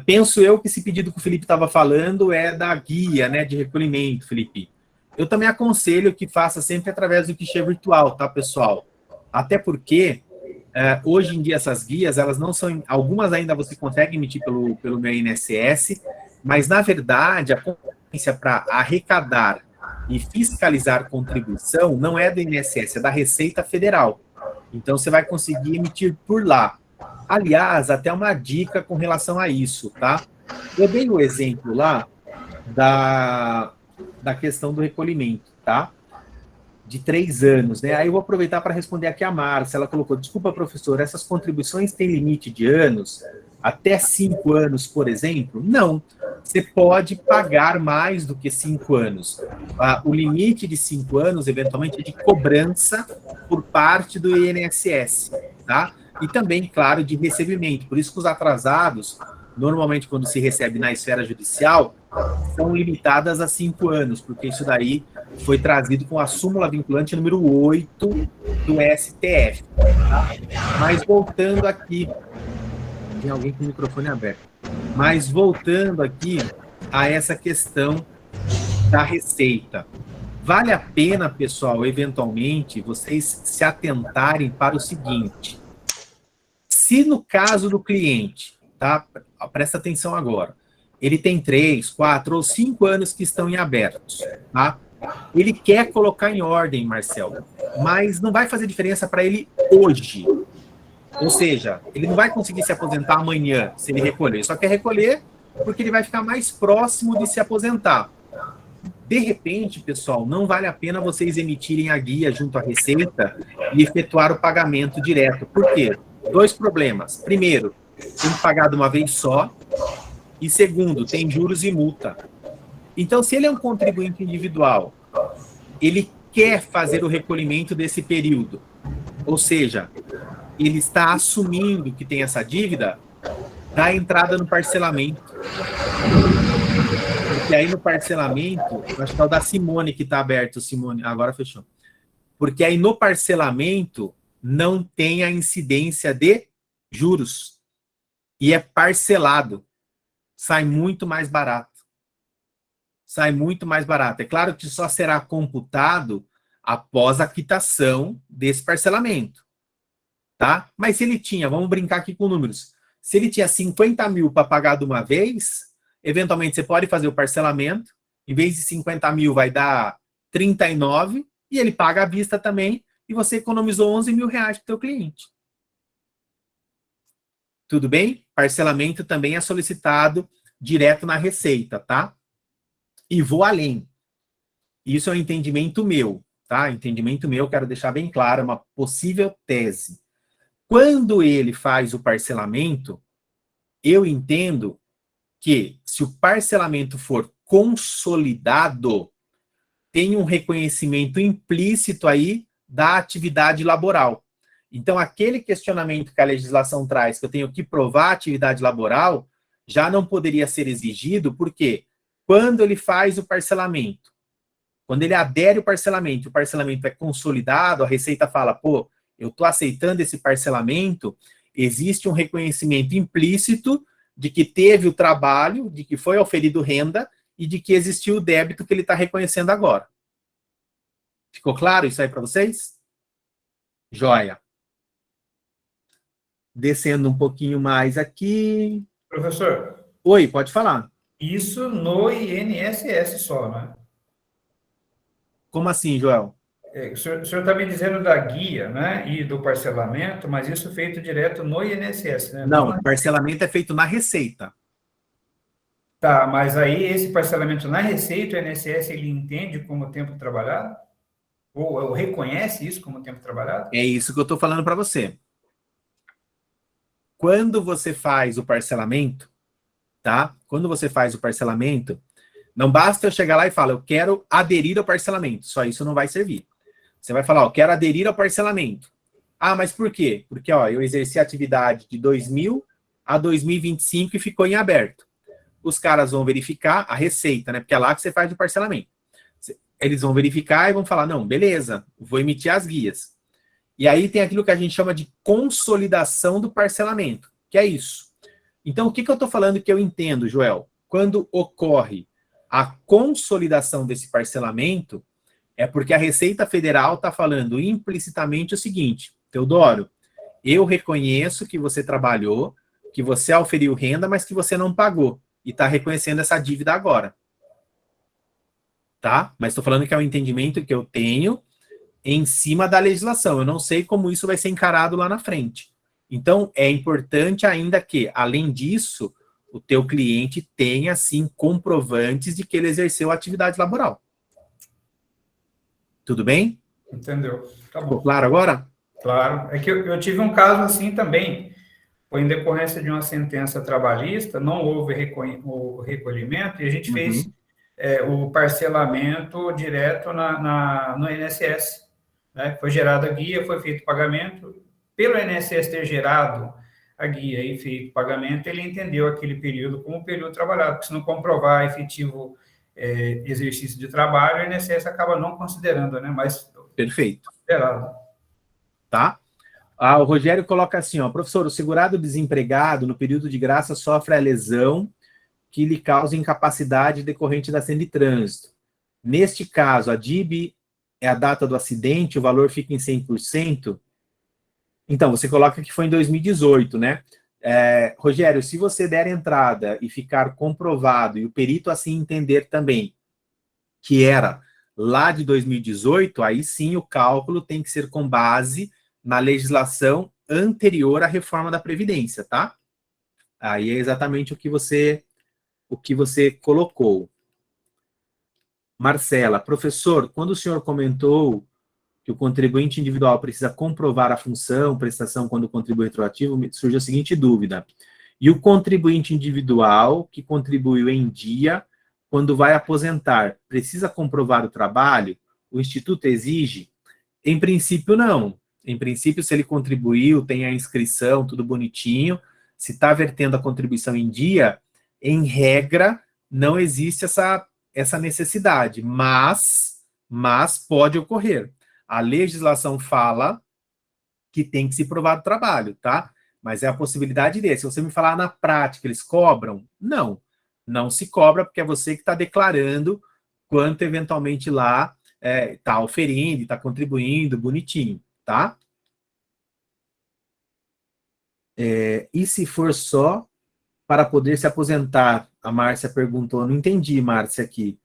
Penso eu que esse pedido que o Felipe estava falando é da guia, né, de recolhimento, Felipe. Eu também aconselho que faça sempre através do guichê virtual, tá, pessoal? Até porque, hoje em dia, essas guias, elas não são... Algumas ainda você consegue emitir pelo meu INSS, mas, na verdade, a competência para arrecadar e fiscalizar contribuição não é do INSS, é da Receita Federal. Então, você vai conseguir emitir por lá. Aliás, até uma dica com relação a isso, tá? Eu dei o exemplo lá da questão do recolhimento, tá? De 3 anos, né? Aí eu vou aproveitar para responder aqui a Márcia. Ela colocou, desculpa, professor, essas contribuições têm limite de anos? Até 5 anos, por exemplo? Não. Você pode pagar mais do que 5 anos. O limite de 5 anos, eventualmente, é de cobrança por parte do INSS, tá? E também, claro, de recebimento. Por isso que os atrasados, normalmente, quando se recebe na esfera judicial, são limitadas a 5 anos, porque isso daí foi trazido com a súmula vinculante número 8 do STF. Tá? Mas voltando aqui... Tem alguém com o microfone aberto. Mas voltando aqui a essa questão da receita. Vale a pena, pessoal, eventualmente, vocês se atentarem para o seguinte. Se no caso do cliente, tá? Presta atenção agora. Ele tem 3, 4 ou 5 anos que estão em abertos, tá? Ele quer colocar em ordem, Marcelo, mas não vai fazer diferença para ele hoje. Ou seja, ele não vai conseguir se aposentar amanhã se ele recolher. Ele só quer recolher porque ele vai ficar mais próximo de se aposentar. De repente, pessoal, não vale a pena vocês emitirem a guia junto à Receita e efetuar o pagamento direto. Por quê? 2 problemas. Primeiro, tem que pagar de uma vez só. E segundo, tem juros e multa. Então, se ele é um contribuinte individual, ele quer fazer o recolhimento desse período, ou seja, ele está assumindo que tem essa dívida, dá entrada no parcelamento. Porque aí no parcelamento, acho que é o da Simone que está aberto, Simone, agora fechou. Porque aí no parcelamento não tem a incidência de juros. E é parcelado. Sai muito mais barato. Sai muito mais barato. É claro que só será computado após a quitação desse parcelamento. Tá? Mas se ele tinha, vamos brincar aqui com números, se ele tinha 50 mil para pagar de uma vez, eventualmente você pode fazer o parcelamento, em vez de 50 mil vai dar 39, e ele paga à vista também, e você economizou 11 mil reais para o teu cliente. Tudo bem? Parcelamento também é solicitado direto na Receita, tá? E vou além. Isso é um entendimento meu, tá? Entendimento meu, quero deixar bem claro, é uma possível tese. Quando ele faz o parcelamento, eu entendo que se o parcelamento for consolidado, tem um reconhecimento implícito aí da atividade laboral. Então, aquele questionamento que a legislação traz, que eu tenho que provar a atividade laboral, já não poderia ser exigido, porque quando ele faz o parcelamento, quando ele adere o parcelamento é consolidado, a Receita fala, pô, eu estou aceitando esse parcelamento, existe um reconhecimento implícito de que teve o trabalho, de que foi oferido renda e de que existiu o débito que ele está reconhecendo agora. Ficou claro isso aí para vocês? Joia. Descendo um pouquinho mais aqui. Professor, Oi, pode falar. isso no INSS só, né? Como assim, Joel? O senhor está me dizendo da guia, né, e do parcelamento, mas isso feito direto no INSS, né? Não, o parcelamento é feito na Receita. Tá, mas aí esse parcelamento na Receita, o INSS, ele entende como tempo trabalhado? Ou reconhece isso como tempo trabalhado? É isso que eu estou falando para você. Quando você faz o parcelamento, tá? Quando você faz o parcelamento, não basta eu chegar lá e falar, eu quero aderir ao parcelamento. Só isso não vai servir. Você vai falar, ó, quero aderir ao parcelamento. Ah, mas por quê? Porque, ó, eu exerci a atividade de 2000 a 2025 e ficou em aberto. Os caras vão verificar a Receita, né? Porque é lá que você faz o parcelamento. Eles vão verificar e vão falar, não, beleza, vou emitir as guias. E aí tem aquilo que a gente chama de consolidação do parcelamento, que é isso. Então, o que eu estou falando que eu entendo, Joel? Quando ocorre a consolidação desse parcelamento, é porque a Receita Federal está falando implicitamente o seguinte, Teodoro, eu reconheço que você trabalhou, que você auferiu renda, mas que você não pagou, e está reconhecendo essa dívida agora. Tá? Mas estou falando que é um entendimento que eu tenho em cima da legislação. Eu não sei como isso vai ser encarado lá na frente. Então, é importante ainda que, além disso, o teu cliente tenha, sim, comprovantes de que ele exerceu a atividade laboral. Tudo bem? Entendeu? Tá bom. Ficou claro agora? Claro. É que eu tive um caso assim também. Foi em decorrência de uma sentença trabalhista, não houve o recolhimento, e a gente fez o parcelamento direto no INSS. Né? Foi gerada a guia, foi feito o pagamento. Pelo INSS ter gerado a guia e feito o pagamento, ele entendeu aquele período como período trabalhado, porque se não comprovar efetivo exercício de trabalho, o INSS acaba não considerando, né? Mas perfeito. Considerado. Tá? O Rogério coloca assim, ó, professor, o segurado desempregado no período de graça sofre a lesão que lhe causa incapacidade decorrente da acidente de trânsito. Neste caso, a DIB é a data do acidente, o valor fica em 100%. Então, você coloca que foi em 2018, né? Rogério, se você der entrada e ficar comprovado, e o perito assim entender também, que era lá de 2018, aí sim o cálculo tem que ser com base na legislação anterior à reforma da Previdência, tá? Aí é exatamente o que você colocou. Marcela, professor, quando o senhor comentou que o contribuinte individual precisa comprovar a função, prestação quando contribui retroativo, me surge a seguinte dúvida. E o contribuinte individual que contribuiu em dia, quando vai aposentar, precisa comprovar o trabalho? O Instituto exige? Em princípio, não. Em princípio, se ele contribuiu, tem a inscrição, tudo bonitinho, se está vertendo a contribuição em dia, em regra, não existe essa necessidade, mas pode ocorrer. A legislação fala que tem que se provar o trabalho, tá? Mas é a possibilidade desse. Se você me falar na prática, eles cobram? Não se cobra, porque é você que está declarando quanto eventualmente lá está oferindo, está contribuindo, bonitinho, tá? E se for só para poder se aposentar? A Márcia perguntou, não entendi, Márcia, aqui.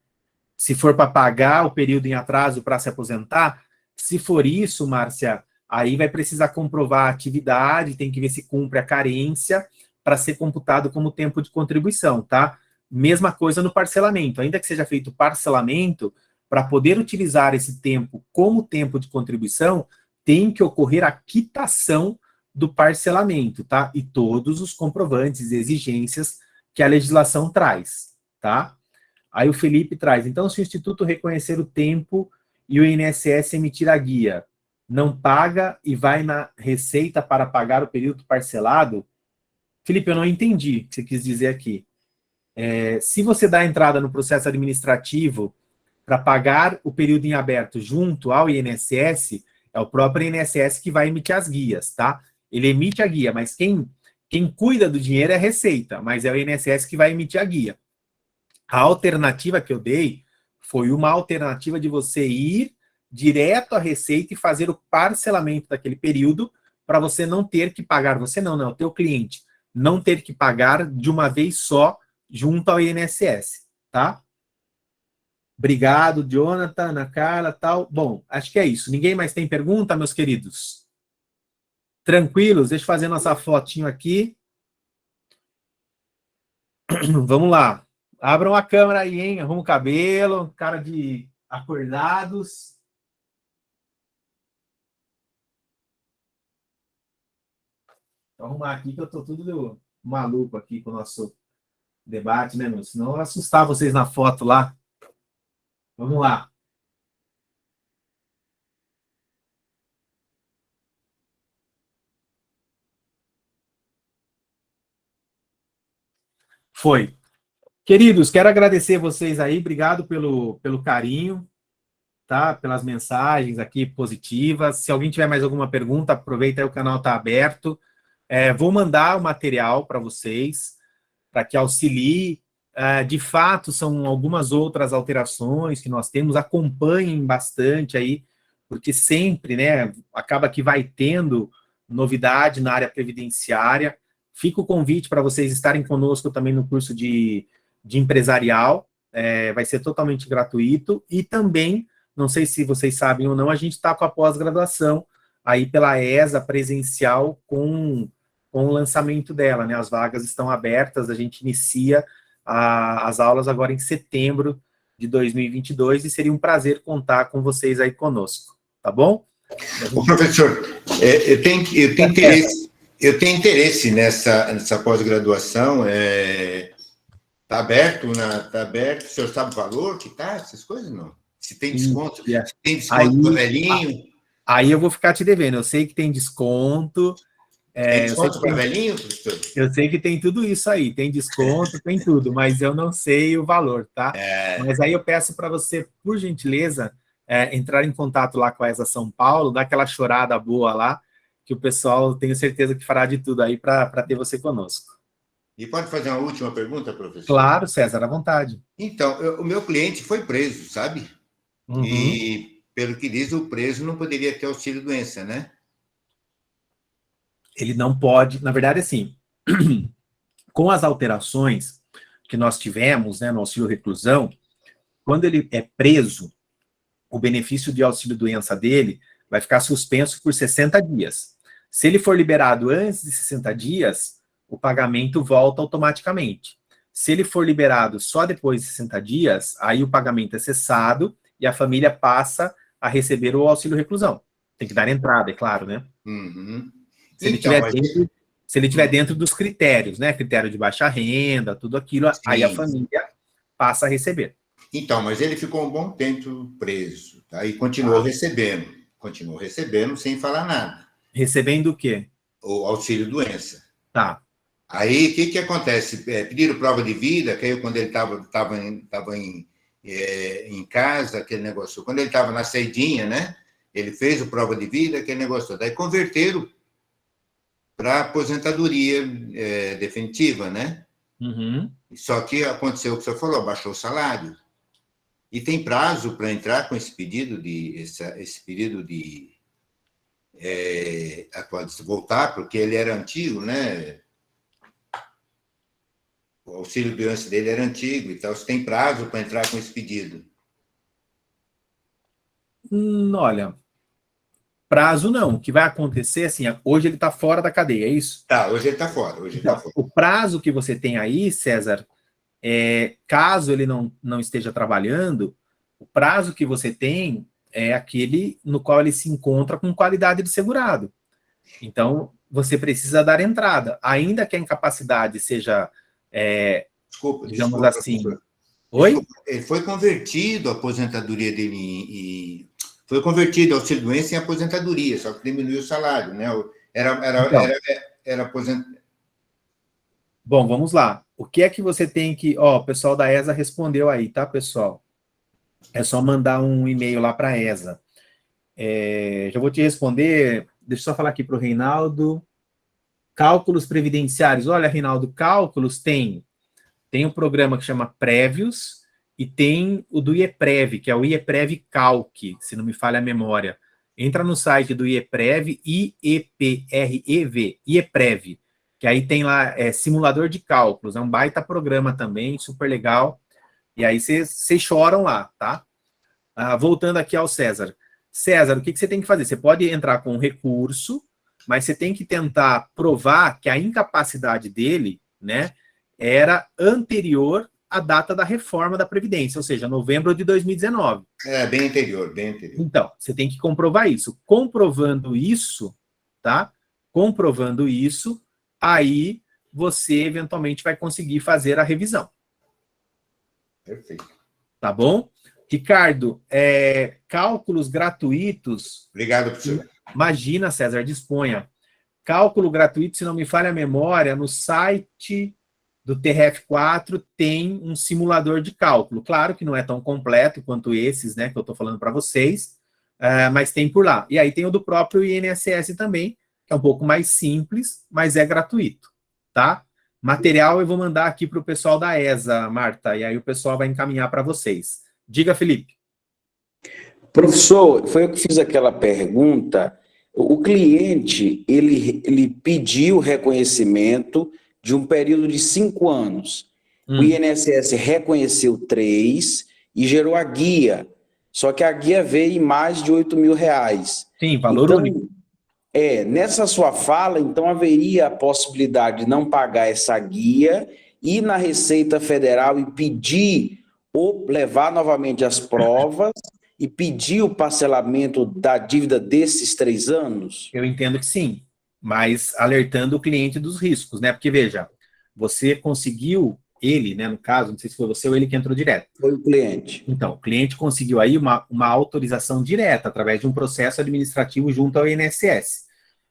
Se for para pagar o período em atraso para se aposentar, se for isso, Márcia, aí vai precisar comprovar a atividade, tem que ver se cumpre a carência para ser computado como tempo de contribuição, tá? Mesma coisa no parcelamento, ainda que seja feito parcelamento, para poder utilizar esse tempo como tempo de contribuição, tem que ocorrer a quitação do parcelamento, tá? E todos os comprovantes e exigências que a legislação traz, tá? Aí o Felipe traz, então se o Instituto reconhecer o tempo e o INSS emitir a guia, não paga e vai na receita para pagar o período parcelado? Felipe, eu não entendi o que você quis dizer aqui. Se você dá entrada no processo administrativo para pagar o período em aberto junto ao INSS, é o próprio INSS que vai emitir as guias, tá? Ele emite a guia, mas quem cuida do dinheiro é a Receita, mas é o INSS que vai emitir a guia. A alternativa que eu dei foi uma alternativa de você ir direto à Receita e fazer o parcelamento daquele período para você não ter que pagar, você não, o teu cliente, não ter que pagar de uma vez só junto ao INSS, tá? Obrigado, Jonathan, Ana Carla, tal. Bom, acho que é isso. Ninguém mais tem pergunta, meus queridos? Tranquilos? Deixa eu fazer nossa fotinho aqui. Vamos lá. Abram a câmera aí, hein? Arruma o cabelo, cara de acordados. Vou arrumar aqui que eu tô tudo maluco aqui com o nosso debate, né, meu? Senão eu vou assustar vocês na foto lá. Vamos lá. Foi. Queridos, quero agradecer vocês aí, obrigado pelo carinho, tá? Pelas mensagens aqui positivas. Se alguém tiver mais alguma pergunta, aproveita aí, o canal está aberto. Vou mandar o material para vocês, para que auxilie. De fato, são algumas outras alterações que nós temos, acompanhem bastante aí, porque sempre, né, acaba que vai tendo novidade na área previdenciária. Fica o convite para vocês estarem conosco também no curso de empresarial, vai ser totalmente gratuito, e também, não sei se vocês sabem ou não, a gente está com a pós-graduação aí pela ESA presencial com o lançamento dela, né, as vagas estão abertas, a gente inicia as aulas agora em setembro de 2022, e seria um prazer contar com vocês aí conosco, tá bom? Ô, professor, eu tenho interesse nessa pós-graduação, tá aberto, o senhor sabe o valor que tá, essas coisas, não? Se tem desconto, do velhinho? Aí eu vou ficar te devendo, eu sei que tem desconto. Tem desconto para velhinho, professor? Eu sei que tem tudo isso aí, tem desconto, tem tudo, mas eu não sei o valor, tá? Mas aí eu peço para você, por gentileza, entrar em contato lá com a ESA São Paulo, dar aquela chorada boa lá, que o pessoal, tenho certeza que fará de tudo aí para ter você conosco. E pode fazer uma última pergunta, professor? Claro, César, à vontade. Então, o meu cliente foi preso, sabe? Uhum. E, pelo que diz, o preso não poderia ter auxílio-doença, né? Ele não pode, na verdade, assim, com as alterações que nós tivemos, né, no auxílio-reclusão, quando ele é preso, o benefício de auxílio-doença dele vai ficar suspenso por 60 dias. Se ele for liberado antes de 60 dias, o pagamento volta automaticamente. Se ele for liberado só depois de 60 dias, aí o pagamento é cessado e a família passa a receber o auxílio reclusão. Tem que dar entrada, é claro, né? Uhum. Se ele tiver dentro dos critérios, né? Critério de baixa renda, tudo aquilo, aí a família passa a receber. Então, mas ele ficou um bom tempo preso, tá? E continuou recebendo sem falar nada. Recebendo o quê? O auxílio-doença. Tá. Aí, o que acontece? Pediram prova de vida, que aí quando ele estava em casa, aquele negócio, quando ele estava na saidinha, né? Ele fez o prova de vida, aquele negócio. Daí converteram para aposentadoria definitiva, né? Uhum. Só que aconteceu o que você falou, baixou o salário. E tem prazo para entrar com esse pedido de voltar, porque ele era antigo, né? O auxílio-doença dele era antigo, então você tem prazo para entrar com esse pedido. Olha, prazo não. O que vai acontecer, assim, hoje ele está fora da cadeia, é isso? Tá, hoje ele está fora. O prazo que você tem aí, César, caso ele não esteja trabalhando, o prazo que você tem é aquele no qual ele se encontra com qualidade de segurado. Então, você precisa dar entrada. Ainda que a incapacidade seja, digamos assim... Oi? Ele foi convertido a aposentadoria dele foi convertido ao auxílio-doença em aposentadoria, só que diminuiu o salário, né? Era aposentadoria. Bom, vamos lá. O que é que você tem que... Ó, o pessoal da ESA respondeu aí, tá, pessoal? É só mandar um e-mail lá para a ESA. Já vou te responder. Deixa eu só falar aqui para o Reinaldo. Cálculos previdenciários. Olha, Reinaldo, cálculos tem um programa que chama Prévios e tem o do IEPREV, que é o IEPREV Calc, se não me falha a memória. Entra no site do IEPREV, IEPREV, IEPREV, que aí tem lá simulador de cálculos. É um baita programa também, super legal. E aí vocês choram lá, tá? Voltando aqui ao César. César, o que você tem que fazer? Você pode entrar com um recurso, mas você tem que tentar provar que a incapacidade dele, né, era anterior à data da reforma da Previdência, ou seja, novembro de 2019. Bem anterior, bem anterior. Então, você tem que comprovar isso. Comprovando isso, tá? Comprovando isso, aí você eventualmente vai conseguir fazer a revisão. Perfeito. Tá bom? Ricardo, cálculos gratuitos... Obrigado, professor. Imagina, César, disponha. Cálculo gratuito, se não me falha a memória, no site do TRF4 tem um simulador de cálculo. Claro que não é tão completo quanto esses, né, que eu estou falando para vocês, mas tem por lá. E aí tem o do próprio INSS também, que é um pouco mais simples, mas é gratuito, tá? Material eu vou mandar aqui para o pessoal da ESA, Marta, e aí o pessoal vai encaminhar para vocês. Diga, Felipe. Professor, foi eu que fiz aquela pergunta. O cliente, ele pediu reconhecimento de um período de 5 anos. O INSS reconheceu 3 e gerou a guia. Só que a guia veio em mais de R$8.000. Sim, valor único. Nessa sua fala, então, haveria a possibilidade de não pagar essa guia, ir na Receita Federal e pedir, ou levar novamente as provas e pedir o parcelamento da dívida desses 3 anos? Eu entendo que sim, mas alertando o cliente dos riscos, né? Porque, veja, você conseguiu, ele, né, no caso, não sei se foi você ou ele que entrou direto. Foi o cliente. Então, o cliente conseguiu aí uma autorização direta, através de um processo administrativo junto ao INSS.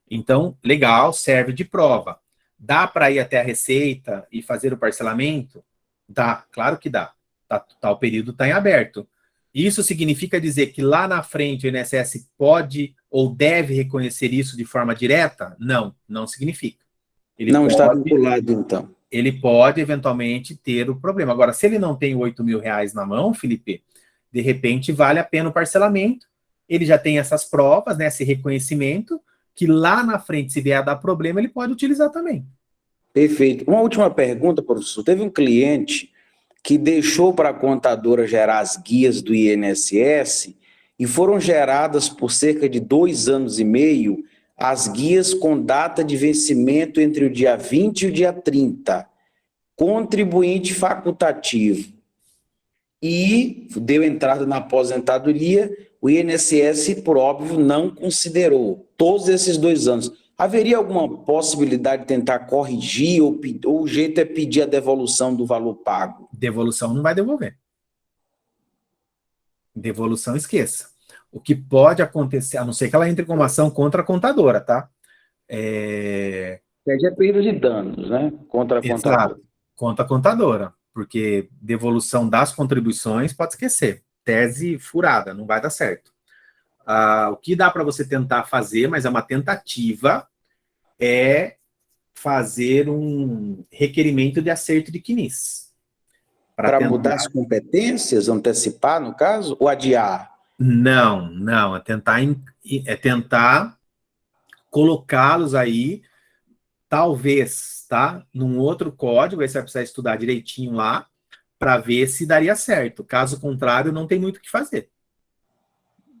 Então, legal, serve de prova. Dá para ir até a Receita e fazer o parcelamento? Dá, claro que dá. O período está em aberto. Isso significa dizer que lá na frente o INSS pode ou deve reconhecer isso de forma direta? Não, não significa. Ele não está vinculado, então. Ele pode, eventualmente, ter o problema. Agora, se ele não tem R$8.000 na mão, Felipe, de repente vale a pena o parcelamento, ele já tem essas provas, né, esse reconhecimento, que lá na frente, se vier a dar problema, ele pode utilizar também. Perfeito. Uma última pergunta, professor. Teve um cliente que deixou para a contadora gerar as guias do INSS e foram geradas por cerca de 2 anos e meio as guias com data de vencimento entre o dia 20 e o dia 30. contribuinte facultativo e deu entrada na aposentadoria, o INSS, por óbvio, não considerou todos esses 2 anos. Haveria alguma possibilidade de tentar corrigir ou o jeito é pedir a devolução do valor pago? Devolução não vai devolver. Devolução, esqueça. O que pode acontecer, a não ser que ela entre com uma ação contra a contadora, tá? É período de danos, né? Contra a contadora. Exato, contra a contadora, porque devolução das contribuições pode esquecer. Tese furada, não vai dar certo. O que dá para você tentar fazer, mas é uma tentativa, é fazer um requerimento de acerto de CNIS. Para mudar as competências, antecipar, no caso, ou adiar? Não, é tentar colocá-los aí, talvez, tá? Num outro código, aí você vai precisar estudar direitinho lá, para ver se daria certo. Caso contrário, não tem muito o que fazer.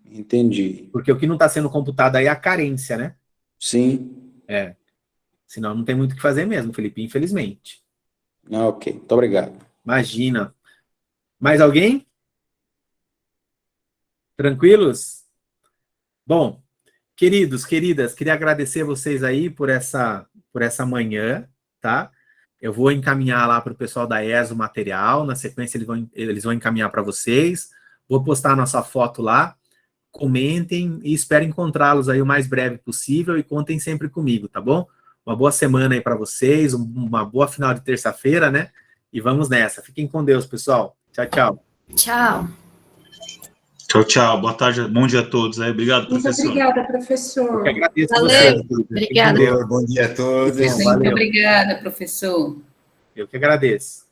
Entendi. Porque o que não está sendo computado aí é a carência, né? Sim. Senão não tem muito o que fazer mesmo, Felipe, infelizmente. Ok, muito obrigado. Imagina. Mais alguém? Tranquilos? Bom, queridos, queridas, queria agradecer vocês aí por essa manhã, tá? Eu vou encaminhar lá para o pessoal da ESA o material, na sequência eles vão encaminhar para vocês. Vou postar a nossa foto lá. Comentem e espero encontrá-los aí o mais breve possível e contem sempre comigo, tá bom? Uma boa semana aí para vocês, uma boa final de terça-feira, né? E vamos nessa. Fiquem com Deus, pessoal. Tchau, tchau. Tchau. Tchau, tchau. Boa tarde, bom dia a todos. Obrigado, Muito professor. obrigada, professor. Eu que agradeço Valeu. vocês. Obrigada. Bom dia a todos. Muito obrigada, professor. Eu que agradeço.